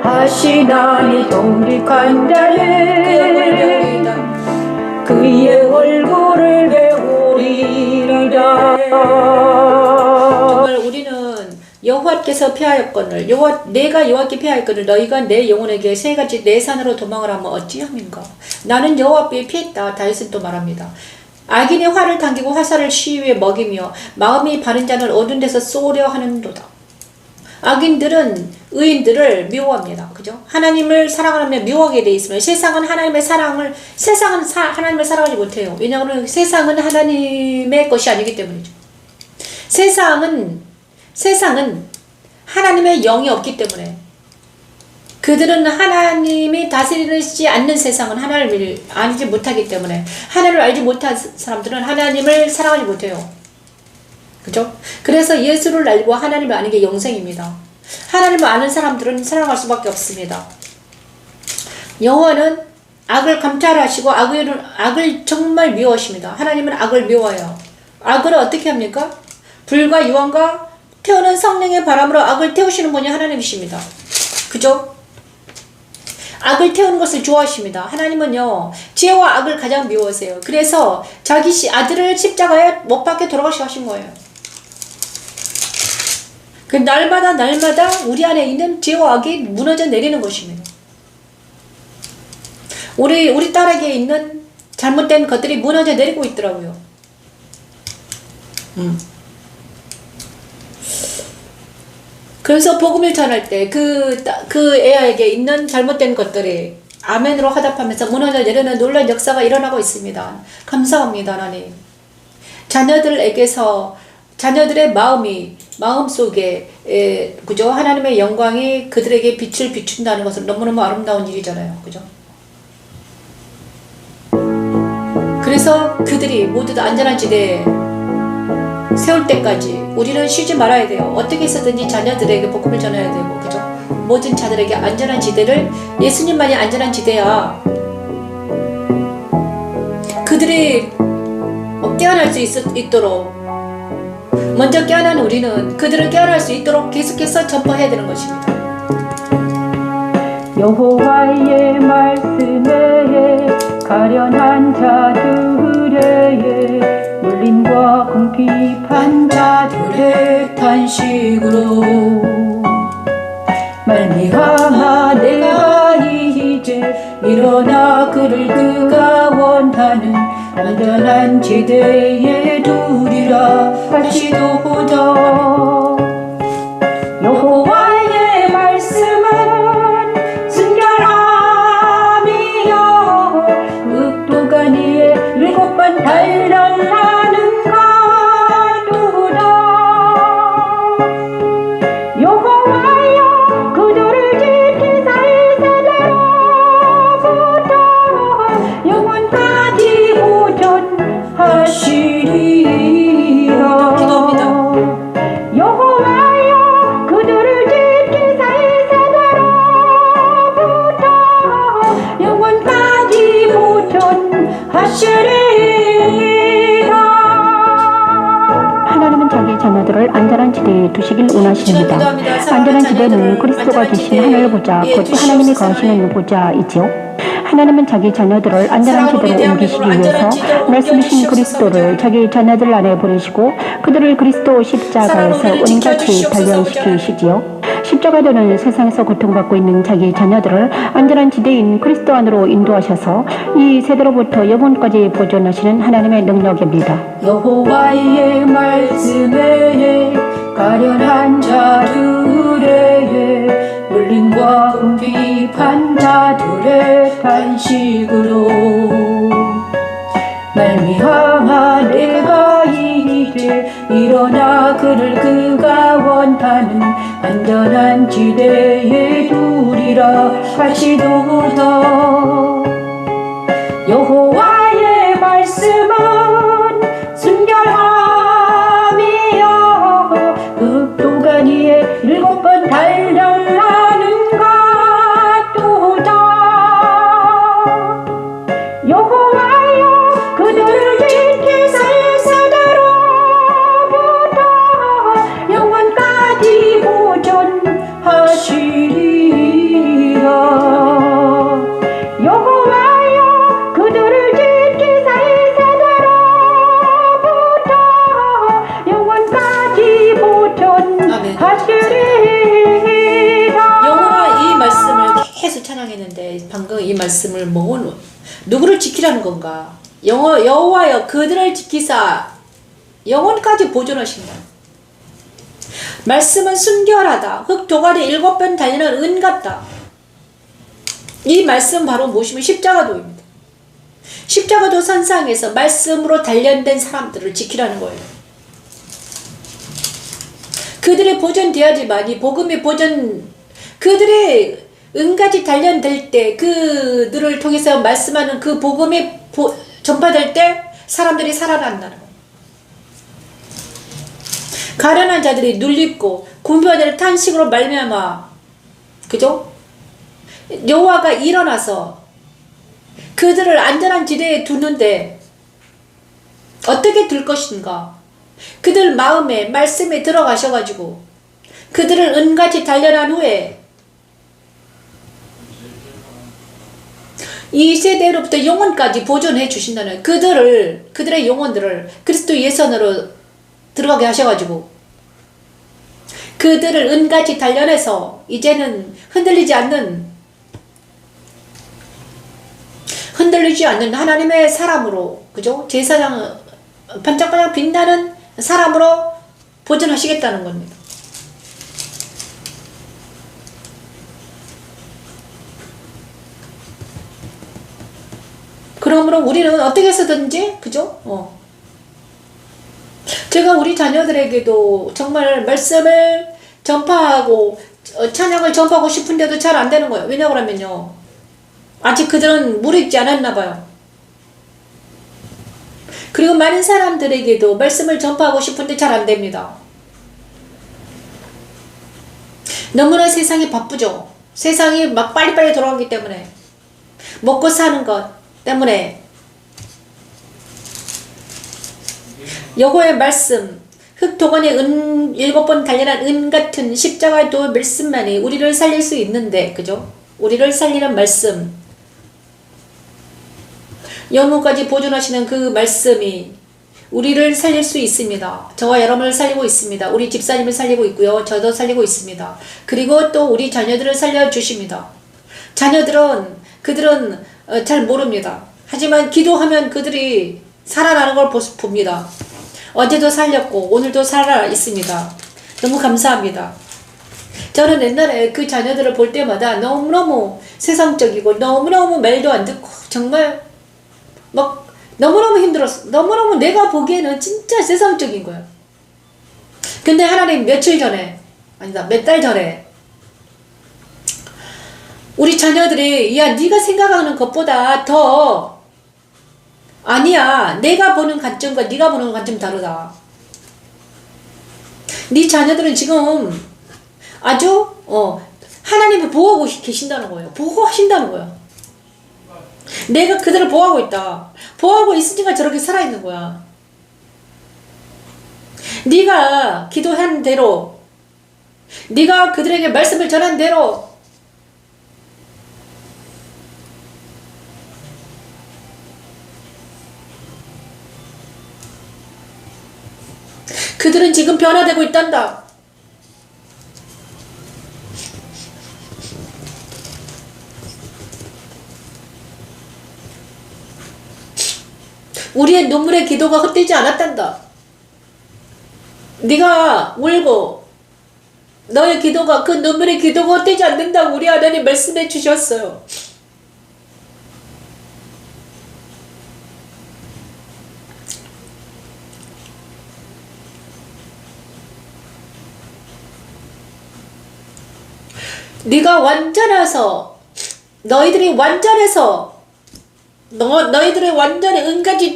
좋아하시나니 정직한 자는 그의 얼굴을 배우리라. 정말 우리는 여호와께서 피하였거늘 내가 여호와께 피하였거늘 너희가 내 영혼에게 세 가지 내 산으로 도망을 하면 어찌함인가. 나는 여호와께 피했다. 다윗은 또 말합니다. 악인의 화를 당기고 화살을 시위에 먹이며 마음이 바른 자는 어두운 데서 쏘려 하는도다. 악인들은 의인들을 미워합니다. 그죠? 하나님을 사랑하면 미워하게 돼 있으면 세상은 하나님의 사랑을 하지 못해요. 왜냐하면 세상은 하나님의 것이 아니기 때문이죠. 세상은 하나님의 영이 없기 때문에 그들은 하나님이 다스리지 않는 세상은 하나님을 알지 못하기 때문에 하나님을 알지 못한 사람들은 하나님을 사랑하지 못해요. 그죠? 그래서 예수를 알고 하나님을 아는 게 영생입니다. 하나님을 아는 사람들은 사랑할 수밖에 없습니다. 여호와는 악을 감찰하시고 악을 정말 미워하십니다. 하나님은 악을 미워해요. 악을 어떻게 합니까? 불과 유황과 태우는 성령의 바람으로 악을 태우시는 분이 하나님이십니다. 그죠? 악을 태우는 것을 좋아하십니다. 하나님은요 죄와 악을 가장 미워하세요. 그래서 자기 아들을 십자가에 못 박게 돌아가시게 하신 거예요. 그 날마다 우리 안에 있는 죄와 악이 무너져 내리는 것입니다. 우리 딸에게 있는 잘못된 것들이 무너져 내리고 있더라고요. 그래서 복음을 전할 때 그 애에게 있는 잘못된 것들이 아멘으로 화답하면서 무너져 내리는 놀라운 역사가 일어나고 있습니다. 감사합니다, 하나님. 자녀들의 마음속에 그죠? 하나님의 영광이 그들에게 빛을 비춘다는 것은 너무너무 아름다운 일이잖아요. 그죠? 그래서 그들이 모두 다 안전한 지대에 세울 때까지 우리는 쉬지 말아야 돼요. 어떻게 해서든지 자녀들에게 복음을 전해야 되고, 그죠? 모든 자들에게 안전한 지대를, 예수님만이 안전한 지대야. 그들이 깨어날 수 있도록, 먼저 깨어난 우리는 그들을 깨어날 수 있도록 계속해서 전파해야 되는 것입니다. 여호와의 말씀에 가련한 자들의 물림과 궁핍한 자들의 탄식으로 말미암아 내가 이제 일어나 그가 원하는 안전한 지대에 두리라 하시도다. 여호와의 말씀은 순결함이요 흑도가 니에 7번 단련하는 가도다. 여호와여 그들을 지키사이사대로부터 영원까지 보존하시리라. 기도합니다. 여호와여 그들을 지키사이사대로부터 영원까지 보존하시리라. 지대에 두시길 원하십니다. 안전한 지대는 그리스도가 계신 하늘 보좌, 곧 하나님이 거하시는 보좌이지요. 하나님은 자기 자녀들을 안전한 지대로 옮기시기 위해서 말씀이신 그리스도를 자기 자녀들 안에 보내시고 그들을 그리스도 십자가에서 은같이 단련시키시지요. 십자가도는 세상에서 고통받고 있는 자기 자녀들을 안전한 지대인 그리스도 안으로 인도하셔서 이 세대로부터 영혼까지 보존하시는 하나님의 능력입니다. 여호와의 말씀에 가련한 자들의 물림과 궁핍한 자들의 탄식으로 말미암아 내가 이제 일어나 그를 그가 원하는 안전한 지대에 두리라 하시도다. 여호와의 말씀은 순결함이여 흑도가 니에 7번 달려나는가 또다. 여호와여 그들을 지키사 세대로부터 영원까지 보존하시리라. 여호와여 그들을 지키사 세대로부터 영원까지 보존하시리라. 영혼아, 이 말씀을 계속 찬양했는데 방금 이 말씀을 누구를 지키라는 건가? 여호와여 그들을 지키사 영혼까지 보존하신다. 말씀은 순결하다. 흙 도가니 7번 달리는 은 같다. 이 말씀 바로 무엇이면 십자가도입니다. 십자가도 선상에서 말씀으로 단련된 사람들을 지키라는 거예요. 그들이 보존되어야지만 이 복음이 그들이 은같이 단련될 때 그들을 통해서 말씀하는 그 복음이 전파될 때 사람들이 살아난다는 거예요. 가련한 자들이 눌립고 굶주린 탄식으로 말미암아, 그죠? 여호와가 일어나서 그들을 안전한 지대에 두는데 어떻게 둘 것인가? 그들 마음에 말씀에 들어가셔가지고 그들을 은같이 단련한 후에 이 세대로부터 영혼까지 보존해 주신다는 그들의 영혼들을 그리스도 예선으로 들어가게 하셔가지고 그들을 은같이 단련해서 이제는 흔들리지 않는 하나님의 사람으로, 그죠? 제사장 반짝반짝 빛나는 사람으로 보존하시겠다는 겁니다. 그러므로 우리는 어떻게 해서든지, 그죠? 제가 우리 자녀들에게도 정말 말씀을 전파하고 찬양을 전파하고 싶은데도 잘 안 되는 거예요. 왜냐 그러면요, 아직 그들은 무르익지 않았나 봐요. 그리고 많은 사람들에게도 말씀을 전파하고 싶은데 잘 안 됩니다. 너무나 세상이 바쁘죠. 세상이 막 빨리빨리 돌아가기 때문에, 먹고 사는 것 때문에. 여호와의 말씀, 흙도건에 7번 단련한 은 같은 십자가의 도 말씀만이 우리를 살릴 수 있는데, 그죠? 우리를 살리는 말씀, 영혼까지 보존하시는 그 말씀이 우리를 살릴 수 있습니다. 저와 여러분을 살리고 있습니다. 우리 집사님을 살리고 있고요. 저도 살리고 있습니다. 그리고 또 우리 자녀들을 살려주십니다. 그들은 잘 모릅니다. 하지만 기도하면 그들이 살아나는 걸 봅니다. 어제도 살렸고 오늘도 살아 있습니다. 너무 감사합니다. 저는 옛날에 그 자녀들을 볼 때마다 너무너무 세상적이고 너무너무 말도 안 듣고 정말 막 너무너무 힘들었어. 너무너무 내가 보기에는 진짜 세상적인 거야. 근데 하나님 몇 달 전에 우리 자녀들이, 야, 네가 생각하는 것보다 더, 아니야, 내가 보는 관점과 네가 보는 관점 다르다. 네 자녀들은 지금 아주 하나님을 보호하고 계신다는 거예요. 보호하신다는 거예요. 내가 그들을 보호하고 있다. 보호하고 있으니까 저렇게 살아있는 거야. 네가 기도한 대로, 네가 그들에게 말씀을 전한 대로 그들은 지금 변화되고 있단다. 우리의 눈물의 기도가 헛되지 않았단다. 네가 울고 너의 기도가, 그 눈물의 기도가 헛되지 않는다고 우리 하나님 말씀해 주셨어요. 네가 완전해서, 너희들이 완전해서, 너희들의 완전히 은가지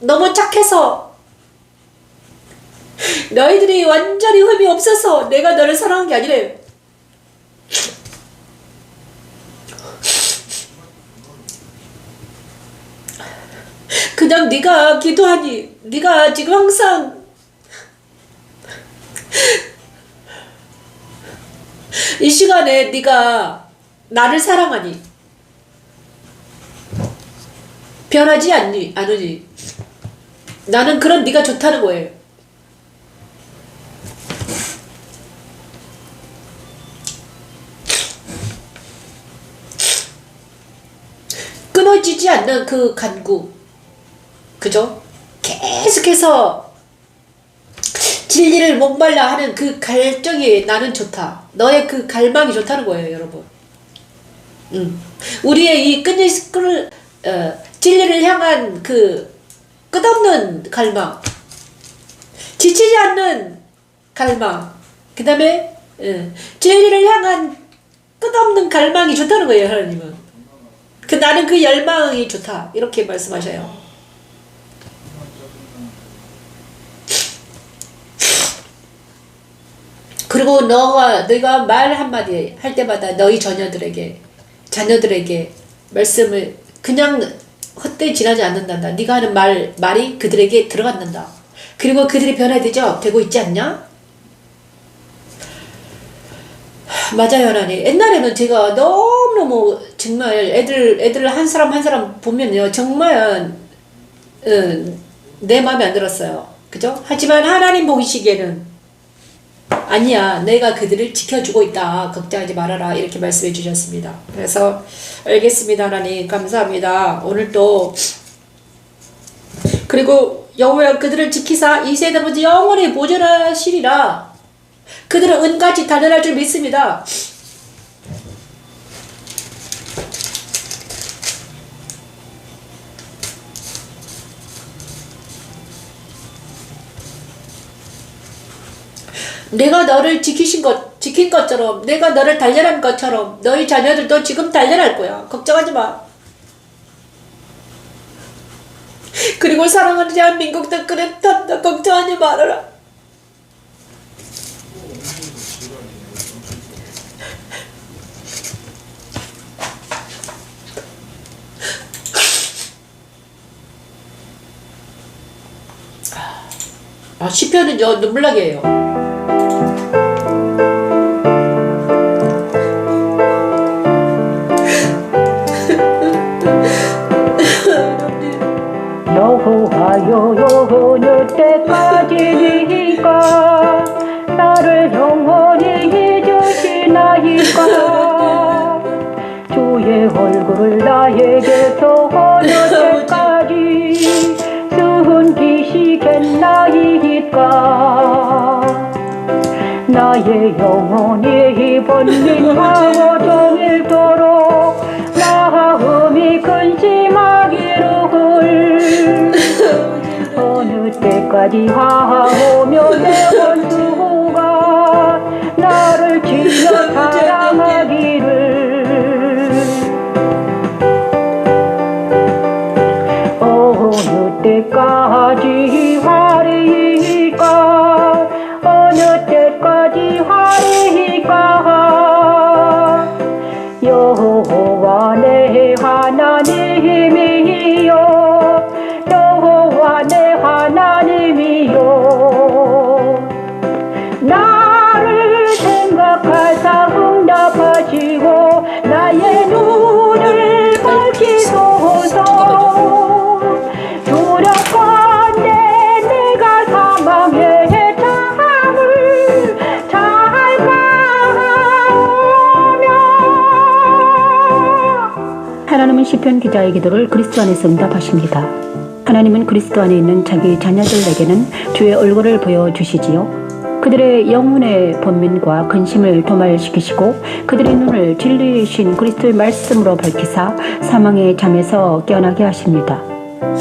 너무 착해서, 너희들이 완전히 흠이 없어서 내가 너를 사랑한 게 아니래. 그냥 네가 기도하니, 네가 지금 항상 이 시간에 네가 나를 사랑하니, 변하지 않으니 나는 그런 네가 좋다는 거예요. 끊어지지 않는 그 간구, 그죠? 계속해서 진리를 목말라 하는 그 갈증이 나는 좋다. 너의 그 갈망이 좋다는 거예요, 여러분. 우리의 이 진리를 향한 그 끝없는 갈망, 지치지 않는 갈망, 그 다음에 진리를 향한 끝없는 갈망이 좋다는 거예요, 하나님은. 나는 그 열망이 좋다, 이렇게 말씀하셔요. 그리고 너가 말 한마디 할 때마다 너희 자녀들에게 말씀을 그냥 헛되이 지나지 않는단다. 네가 하는 말이 그들에게 들어간단다. 그리고 그들이 되고 있지 않냐? 맞아요, 하나님. 옛날에는 제가 너무너무 정말 애들 한 사람 한 사람 보면요, 정말 내 마음에 안 들었어요. 그죠? 하지만 하나님 보시기에는 아니야, 내가 그들을 지켜주고 있다, 걱정하지 말아라, 이렇게 말씀해 주셨습니다. 그래서 알겠습니다, 하나님. 감사합니다. 오늘 또 그리고 여호와 그들을 지키사 이 세대부터 영원히 보존하시리라. 그들은 은같이 단련할 줄 믿습니다. 내가 너를 지킨 것처럼, 내가 너를 단련한 것처럼 너희 자녀들도 지금 단련할 거야. 걱정하지 마. 그리고 사랑하는 대한민국도 그랬단다. 걱정하지 말아라. 시편은요, 눈물 나게 해요. 여호와여 여호느 때까지니까 나를 영원히 잊으시나이까. 주의 얼굴을 나에게서 어느 때까지 숨기시겠나이까. 나의 영혼이 번민하고 종일토록 마음이 근심하기를. 어느 때까지 하오며 내 원수가 나를 치며 사랑하기를. 어느 때까지 하리까. 어느 때까지 하리까. 여호와 내 하나님이여. 여호와 내 하나님이여. 시편 기자의 기도를 그리스도 안에서 응답하십니다. 하나님은 그리스도 안에 있는 자기 자녀들에게는 주의 얼굴을 보여주시지요. 그들의 영혼의 번민과 근심을 도말시키시고 그들의 눈을 진리이신 그리스도의 말씀으로 밝히사 사망의 잠에서 깨어나게 하십니다.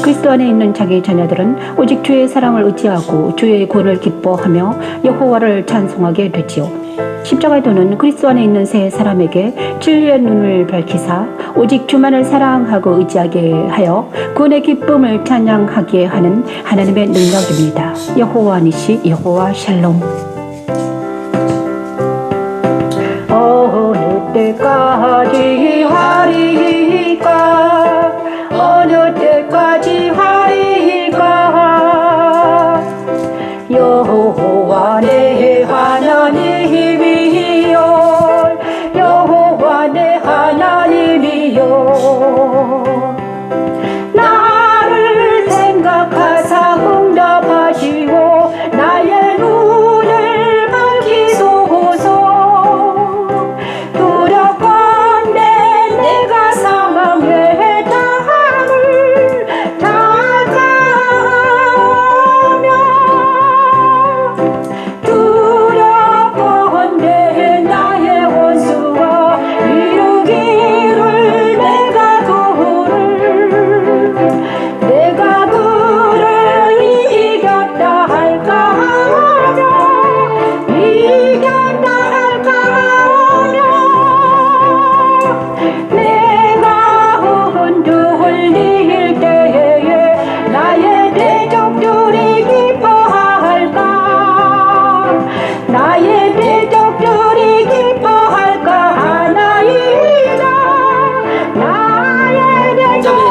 그리스도 안에 있는 자기 자녀들은 오직 주의 사랑을 의지하고 주의 구원을 기뻐하며 여호와를 찬송하게 되지요. 십자가의 도는 그리스도 안에 있는 새 사람에게 진리의 눈을 밝히사 오직 주만을 사랑하고 의지하게 하여 구원의 기쁨을 찬양하게 하는 하나님의 능력입니다. 여호와 니시, 여호와 샬롬. 어느 때까지 하리까 어느 때까지 하리까 여호와 내 하나님이여 여호와 내 하나님이여 나를 생각하사 응답하시고 나의 눈을 밝히소서 두렵건대 내가 사망의 담을 다가오며 두렵건대 나의 원수가 이루기를 내가 그를 이겼다 할까 하며 내가 흔들릴 때에 나의 대적들이 기뻐할까 나의 대적들이 기뻐할까 하나이다 나의 대적들이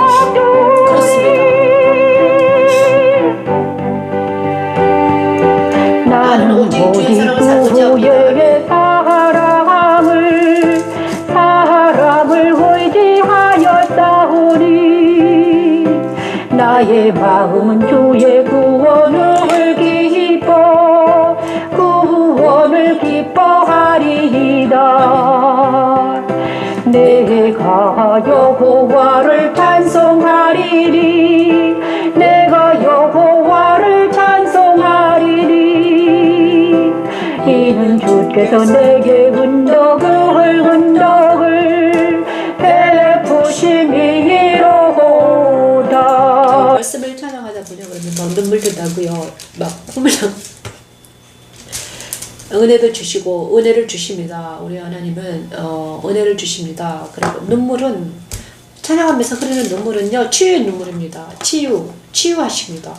나는 오직 후의 사람을 의지하였사오니 나의 마음은 주의 구원을 기뻐하리이다 내가 여호와를 찬송하리니 내가 여호와를 찬송하리니 이는 주께서 내게 은덕을 베푸심이로다. 말씀을 찬양하다 보니 그러면 막 눈물도 나고요. 막 콧물 은혜도 주시고 은혜를 주십니다. 우리 하나님은 은혜를 주십니다. 그리고 눈물은 찬양하면서 흐르는 눈물은요 치유의 눈물입니다. 치유하십니다.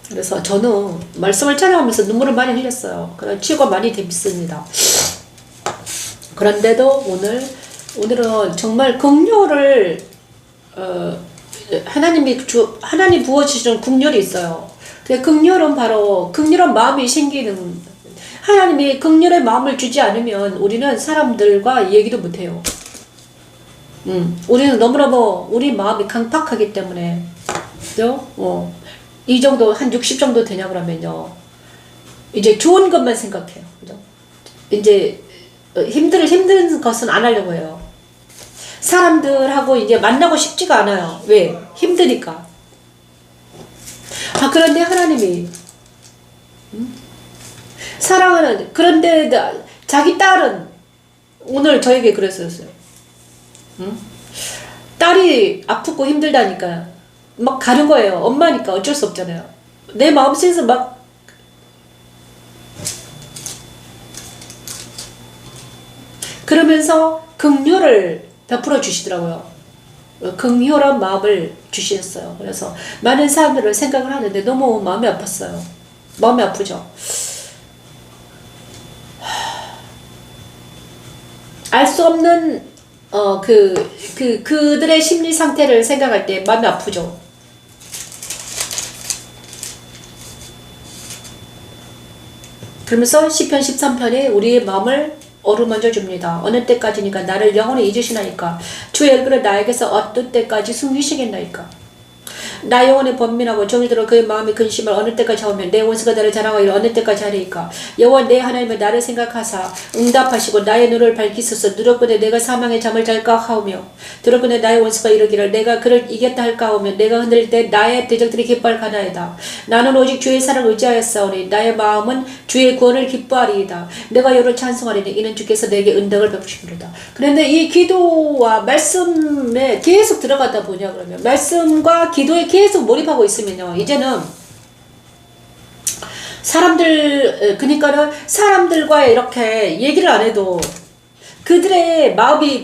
그래서 저는 말씀을 찬양하면서 눈물을 많이 흘렸어요. 그런 치유가 많이 됐습니다. 그런데도 오늘은 정말 긍휼을 하나님 부어주시는 긍휼이 있어요. 그 긍휼은 바로 긍휼한 마음이 생기는 하나님이 긍휼의 마음을 주지 않으면 우리는 사람들과 얘기도 못해요. 우리는 너무너무 우리 마음이 강팍하기 때문에 그죠? 이 정도 한 60 정도 되냐 그러면요 이제 좋은 것만 생각해요. 그죠? 이제 힘든 것은 안 하려고 해요. 사람들하고 이제 만나고 싶지가 않아요. 왜? 힘드니까. 그런데 하나님이 사랑하는 그런데 자기 딸은 오늘 저에게 그랬었어요. 딸이 아프고 힘들다니까 막 가는 거예요. 엄마니까 어쩔 수 없잖아요. 내 마음속에서 막 그러면서 긍휼을 베풀어 주시더라고요. 긍휼한 마음을 주셨어요. 그래서 많은 사람들을 생각을 하는데 너무 마음이 아팠어요. 마음이 아프죠. 알 수 없는 그들의 심리 상태를 생각할 때 마음이 아프죠. 그러면서 시편 13편에 우리의 마음을 어루만져 줍니다. 어느 때까지니까 나를 영원히 잊으시나이까 주의 얼굴을 나에게서 어떤 때까지 숨기시겠나이까. 나 영혼의 번민하고 정의대로 그의 마음의 근심을 어느 때까지 하오며 내 원수가 나를 자랑하기를 어느 때까지 하리이까. 여호와 내 하나님은 나를 생각하사 응답하시고 나의 눈을 밝히소서. 누렸거늘 내가 사망의 잠을 잘까 하오며 들었거늘 나의 원수가 이르기를 내가 그를 이겼다 할까 하오며 내가 흔들릴 때 나의 대적들이 기뻐할 가나이다. 나는 오직 주의 사랑을 의지하였사오니 나의 마음은 주의 구원을 기뻐하리이다. 내가 여호와를 찬송하리니 이는 주께서 내게 은덕을 베푸시리로다. 그런데 이 기도와 말씀에 계속 들어가다 보냐 그러면 말씀과 기도에 계속 몰입하고 있으면요 이제는 그러니까는 사람들과 이렇게 얘기를 안 해도 그들의 마음이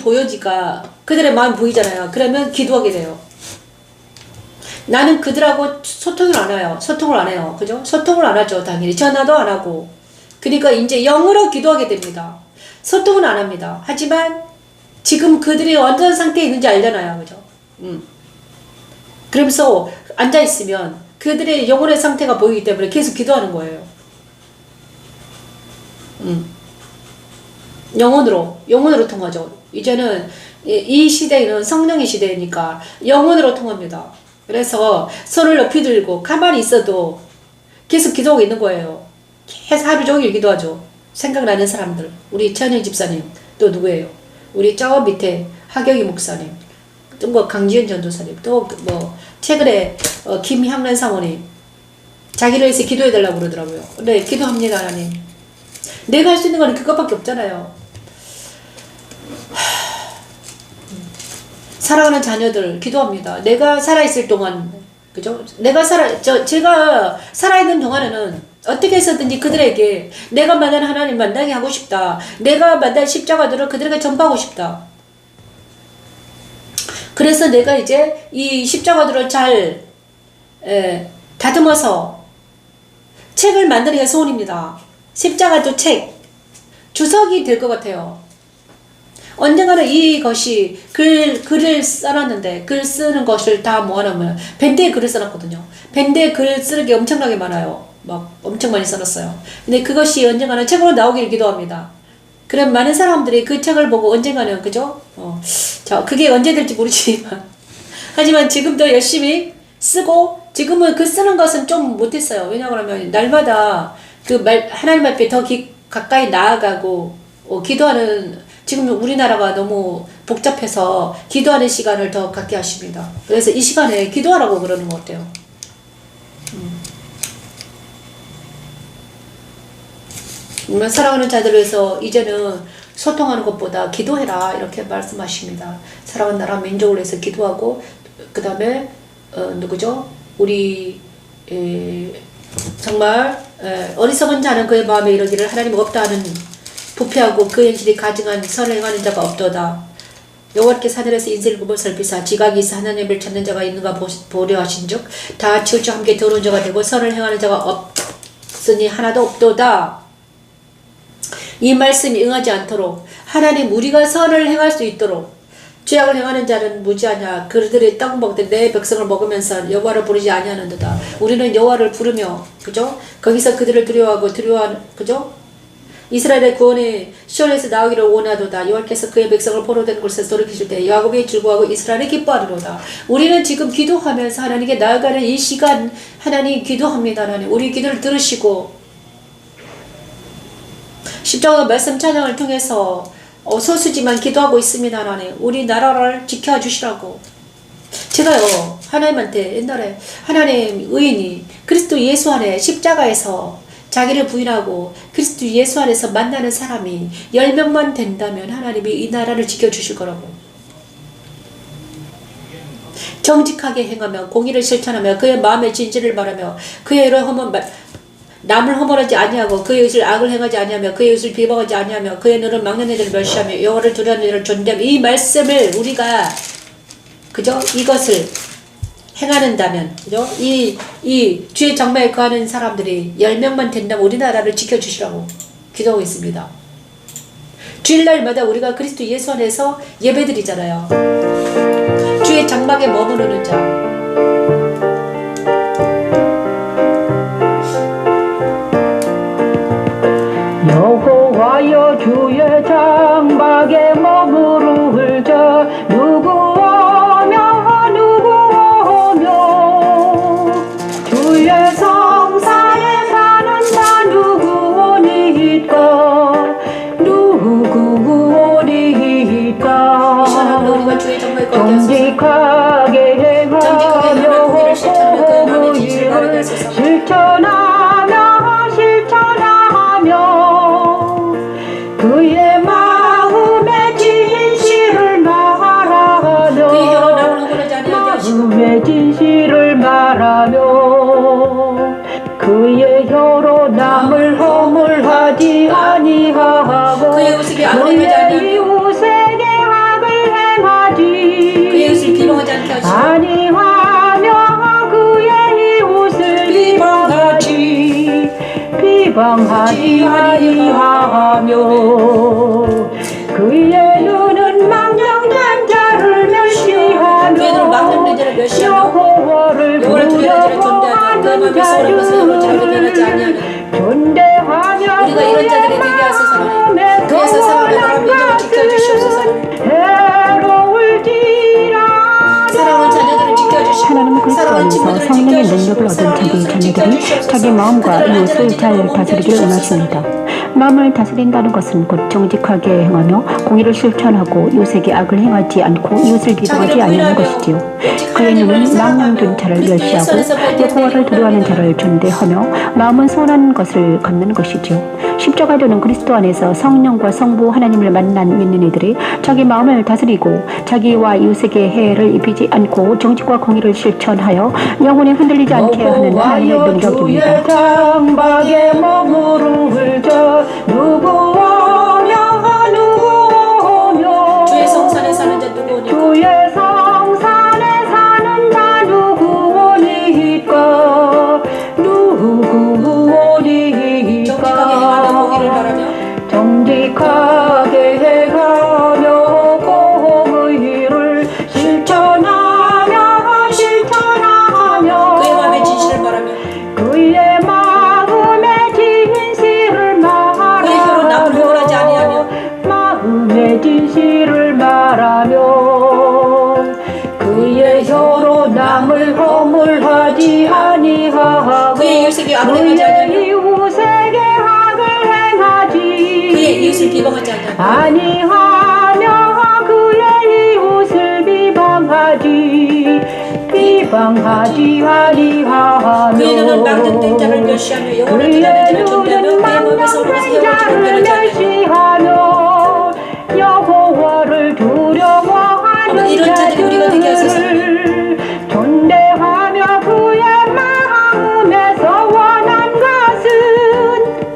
그들의 마음이 보이잖아요. 그러면 기도하게 돼요. 나는 그들하고 소통을 안 해요. 그죠? 소통을 안 하죠. 당연히 전화도 안 하고. 그러니까 이제 영으로 기도하게 됩니다. 소통은 안 합니다. 하지만 지금 그들이 어떤 상태에 있는지 알잖아요. 그죠? 그러면서 앉아있으면 그들의 영혼의 상태가 보이기 때문에 계속 기도하는 거예요. 영혼으로 통하죠. 이제는 이 시대에는 성령의 시대니까 영혼으로 통합니다. 그래서 손을 높이 들고 가만히 있어도 계속 기도하고 있는 거예요. 계속 하루 종일 기도하죠. 생각나는 사람들. 우리 천영 집사님 또 누구예요? 우리 저 밑에 하경희 목사님 또 뭐 강지현 전도사님 또 뭐 최근에 김향란 사모님 자기를 위해서 기도해달라고 그러더라고요. 네 기도합니다 하나님. 내가 할 수 있는 건 그것밖에 없잖아요. 사랑하는 자녀들 기도합니다. 내가 살아있을 동안 그죠? 제가 살아있는 동안에는 어떻게 해서든지 그들에게 내가 만난 하나님 만나게 하고 싶다. 내가 만난 십자가들을 그들에게 전파하고 싶다. 그래서 내가 이제 이 십자가들을 잘 다듬어서 책을 만드는 게 소원입니다. 십자가도 책, 주석이 될 것 같아요. 언젠가는 이것이 글을 써놨는데 글 쓰는 것을 다 모아놓으면 밴드에 글을 써놨거든요. 밴드에 글 쓰는 게 엄청나게 많아요. 막 엄청 많이 써놨어요. 근데 그것이 언젠가는 책으로 나오기를 기도합니다. 그럼 많은 사람들이 그 책을 보고 언젠가는 그죠? 자 그게 언제 될지 모르지만 하지만 지금도 열심히 쓰고 지금은 그 쓰는 것은 좀 못했어요. 왜냐하면 날마다 하나님 앞에 더 가까이 나아가고 기도하는 지금 우리나라가 너무 복잡해서 기도하는 시간을 더 갖게 하십니다. 그래서 이 시간에 기도하라고 그러는 것 같아요. 사랑하는 자들에서 이제는 소통하는 것보다 기도해라 이렇게 말씀하십니다. 사랑하는 나라 민족을 위해서 기도하고 그 다음에 누구죠? 우리 정말 어리석은 자는 그의 마음에 이르기를 하나님 없다 하는 부패하고 그 현실이 가증한 선을 행하는 자가 없도다. 여호와께서 하늘에서 인생을 굽어 살피사 지각이 있어 하나님을 찾는 자가 있는가 보려 하신즉 다 치우쳐 함께 더러운 자가 되고 선을 행하는 자가 없으니 하나도 없도다. 이 말씀이 응하지 않도록 하나님 우리가 선을 행할 수 있도록 죄악을 행하는 자는 무지하냐 그들의 떡 먹되 내 백성을 먹으면서 여호와를 부르지 아니하는도다. 우리는 여호와를 부르며 그죠? 거기서 그들을 두려워하고 그죠? 이스라엘의 구원이 시온에서 나오기를 원하도다. 여호와께서 그의 백성을 포로된 곳에서 돌이키실 때 야곱이 즐거워하고 이스라엘이 기뻐하리로다. 우리는 지금 기도하면서 하나님께 나아가는 이 시간 하나님 기도합니다. 하나님 우리 기도를 들으시고 십자가 말씀 찬양을 통해서 소수지만 기도하고 있습니다. 하나님 우리 나라를 지켜주시라고. 제가요 하나님한테 옛날에 하나님 의인이 그리스도 예수 안에 십자가에서 자기를 부인하고 그리스도 예수 안에서 만나는 사람이 10명만 된다면 하나님이 이 나라를 지켜주실 거라고. 정직하게 행하며 공의를 실천하며 그의 마음의 진실을 말하며 그의 남을 허물하지 아니하고 그의 의를 악을 행하지 아니하며 그의 의를 비방하지 아니하며 그의 눈을 막는 애들을 멸시하며 여호와를 두려워하는 애를 존대하며 이 말씀을 우리가 그죠? 이것을 행하는다면 그죠? 이 주의 정마에 거하는 사람들이 10명만 된다면 우리나라를 지켜주시라고 기도하고 있습니다. 주일날마다 우리가 그리스도 예수 안에서 예배드리잖아요. 주의 장막에 머무르는 자 여호와여 주의 장막에 머무를 자 누구 오며 말하며 그의 혀로 남을 허물하지 아니하고 그의 이웃에게 악을 행하지 그의 이웃에게 악을 행하지 그의 이웃을 비방하지 않게 하시고 아니하며 그의 이웃을 비방하지 아니하며 그의 눈은 망령된 자를 멸시하며 그의 눈은 망령된 자를 멸시하며 여호와를 여호와를 두려워하는 자를 존대하며 그의 마음에 소원한 것을 여호와를 변하지 아니하며 존대하며 우리가 이런 자들이 되게 하소서 하나님. 그래서 사랑하는 나라 민족을 지켜주시옵소서 하나님. 해로울지라 사랑하는 자녀들을 지켜주시고 하나님은 그리스도 사랑하는 안에서 친구들을 성령의 지켜주시고 능력을 얻은 사랑하는 자기 이웃을 자녀들이 지켜주시옵소서. 자기 마음과 그들을 이웃을 잘 안전한 다스리기를 지키고 원하십니다. 마음을 다스린다는 것은 곧 정직하게 행하며 공의를 실천하고 이웃에게 악을 행하지 않고 이웃을 비방하지 아니하는 것이지요. 그의 눈은 망령된 자를 멸시하고 여호와를 두려워하는 자를 존대하며 마음은 선한 것을 걷는 것이지요. 십자가도는 그리스도 안에서 성령과 성부 하나님을 만난 믿는 이들이 자기 마음을 다스리고 자기와 이웃에게 해를 입히지 않고 정직과 공의를 실천하여 영혼이 흔들리지 않게 하는 하나님의 능력입니다. 주의 장막에 머무를 자 누구 오며 누구 오며 주의 성산에 사는 자 누구 오니까 주의 성산에 사는 자 누구 오니까 정직하게 행하며 공의를 바라며 정직하게 행하며 공의를 실천하며 그의 마음의 진실을 말하며 그의 마음의 진실을 그의 혀로 남을 허물하지 아니하며 마음의 진실을 말하며 그의 혀로 남을 허물하지 아니하고 그의 이웃에게 악을 행하지 그의 아니하며 이웃에게 악을 행하지 그의 이웃을 비방하지 아니하며 아니하며 그의 이웃을 비방하지 아니하며 그의 눈은 망령된 자를 멸시하며 여호와를 두려워하는 자를 존대하며 그의 마음에 서로서 여호와를 변하지 아니하며 여호와를 두려워하는 이런 자들이 우리가 되게 하소서. 자들을 존대하며 그의 마음에서 원한 것은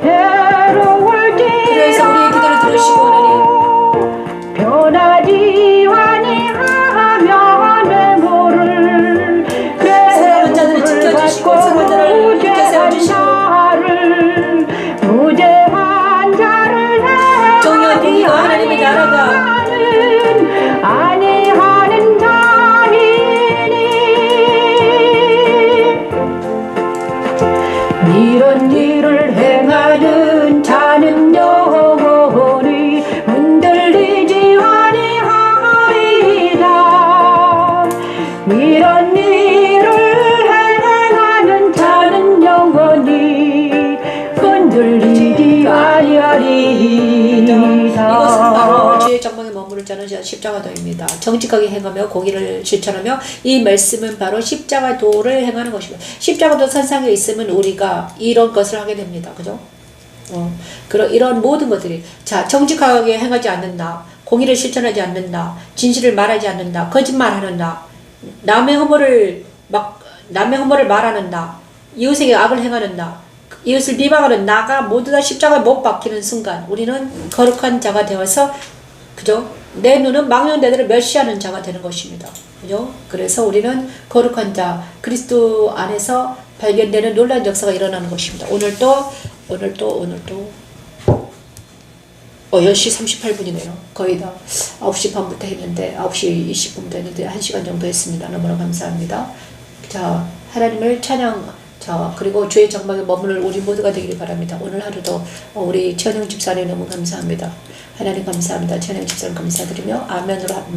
해로울지라도 그래서 우리의 기도를 들으시고 하나님 변하지 아니하며 내 모를 사랑하는 자들을 지켜주시고 사랑하는 자를 일으켜 세워주시고 무죄한 자를 정의와 공의가 하나님의 나라가 아니하는 자이니 이런 일을 행하는 자는 영원히 흔들리지 아니하리라 이런 일을 행하는 자는 영원히 흔들리지 아니하리라 이것은 바로 주의 장막에 머무를 자는 십자가도입니다. 정직하게 행하며 공의를 실천하며 이 말씀은 바로 십자가도를 행하는 것입니다. 십자가도 선상에 있으면 우리가 이런 것을 하게 됩니다. 그죠? 그런 이런 모든 것들이 자 정직하게 행하지 않는다. 공의를 실천하지 않는다. 진실을 말하지 않는다. 거짓말하는다. 남의 허물을 말하는다. 이웃에게 악을 행하는다. 이웃을 비방하는 나가 모두 다 십자가에 못 박히는 순간 우리는 거룩한 자가 되어서 그죠? 내 눈은 망령되들을 멸시하는 자가 되는 것입니다. 그죠? 그래서 우리는 거룩한 자 그리스도 안에서 발견되는 놀라운 역사가 일어나는 것입니다. 오늘도 10시 38분이네요. 거의 다 9시 반부터 했는데 9시 20분부터 했는데 1시간 정도 했습니다. 너무나 감사합니다. 자, 하나님을 찬양 자, 그리고 주의 장막에 머무를 우리 모두가 되기를 바랍니다. 오늘 하루도 우리 최은영 집사님 너무 감사합니다. 하나님 감사합니다. 최은영 집사님 감사드리며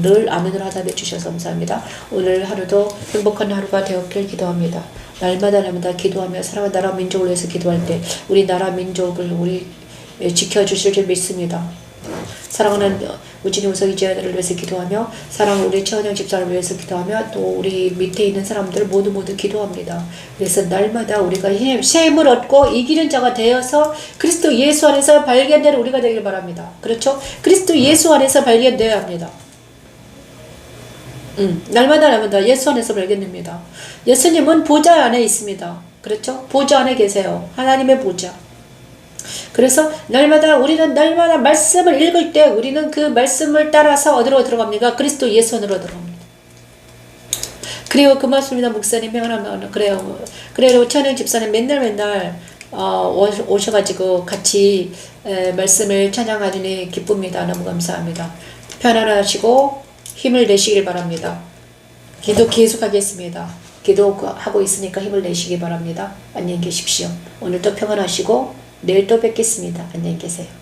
늘 아멘으로 하답해 주셔서 감사합니다. 오늘 하루도 행복한 하루가 되었길 기도합니다. 날마다 기도하며 사랑하는 나라 민족을 위해서 기도할 때 우리 나라 민족을 우리 지켜주실 줄 믿습니다. 사랑하는 우진이 우석이 지아들을 위해서 기도하며 사랑하는 우리 최은영 집사를 위해서 기도하며 또 우리 밑에 있는 사람들 모두 기도합니다. 그래서 날마다 우리가 새 힘을 얻고 이기는 자가 되어서 그리스도 예수 안에서 발견되는 우리가 되길 바랍니다. 그렇죠? 그리스도 예수 안에서 발견되어야 합니다. 날마다 예수 안에서 발견됩니다. 예수님은 보좌 안에 있습니다. 그렇죠? 보좌 안에 계세요. 하나님의 보좌. 그래서 우리는 날마다 말씀을 읽을 때 우리는 그 말씀을 따라서 어디로 들어갑니까? 그리스도 예수 안으로 들어갑니다. 그리고 그 말씀이나 목사님이 그래요. 천영 집사님 맨날 오셔가지고 같이 말씀을 찬양하니 기쁩니다. 너무 감사합니다. 편안하시고 힘을 내시길 바랍니다. 기도 계속하겠습니다. 기도하고 있으니까 힘을 내시기 바랍니다. 안녕히 계십시오. 오늘도 평안하시고 내일 또 뵙겠습니다. 안녕히 계세요.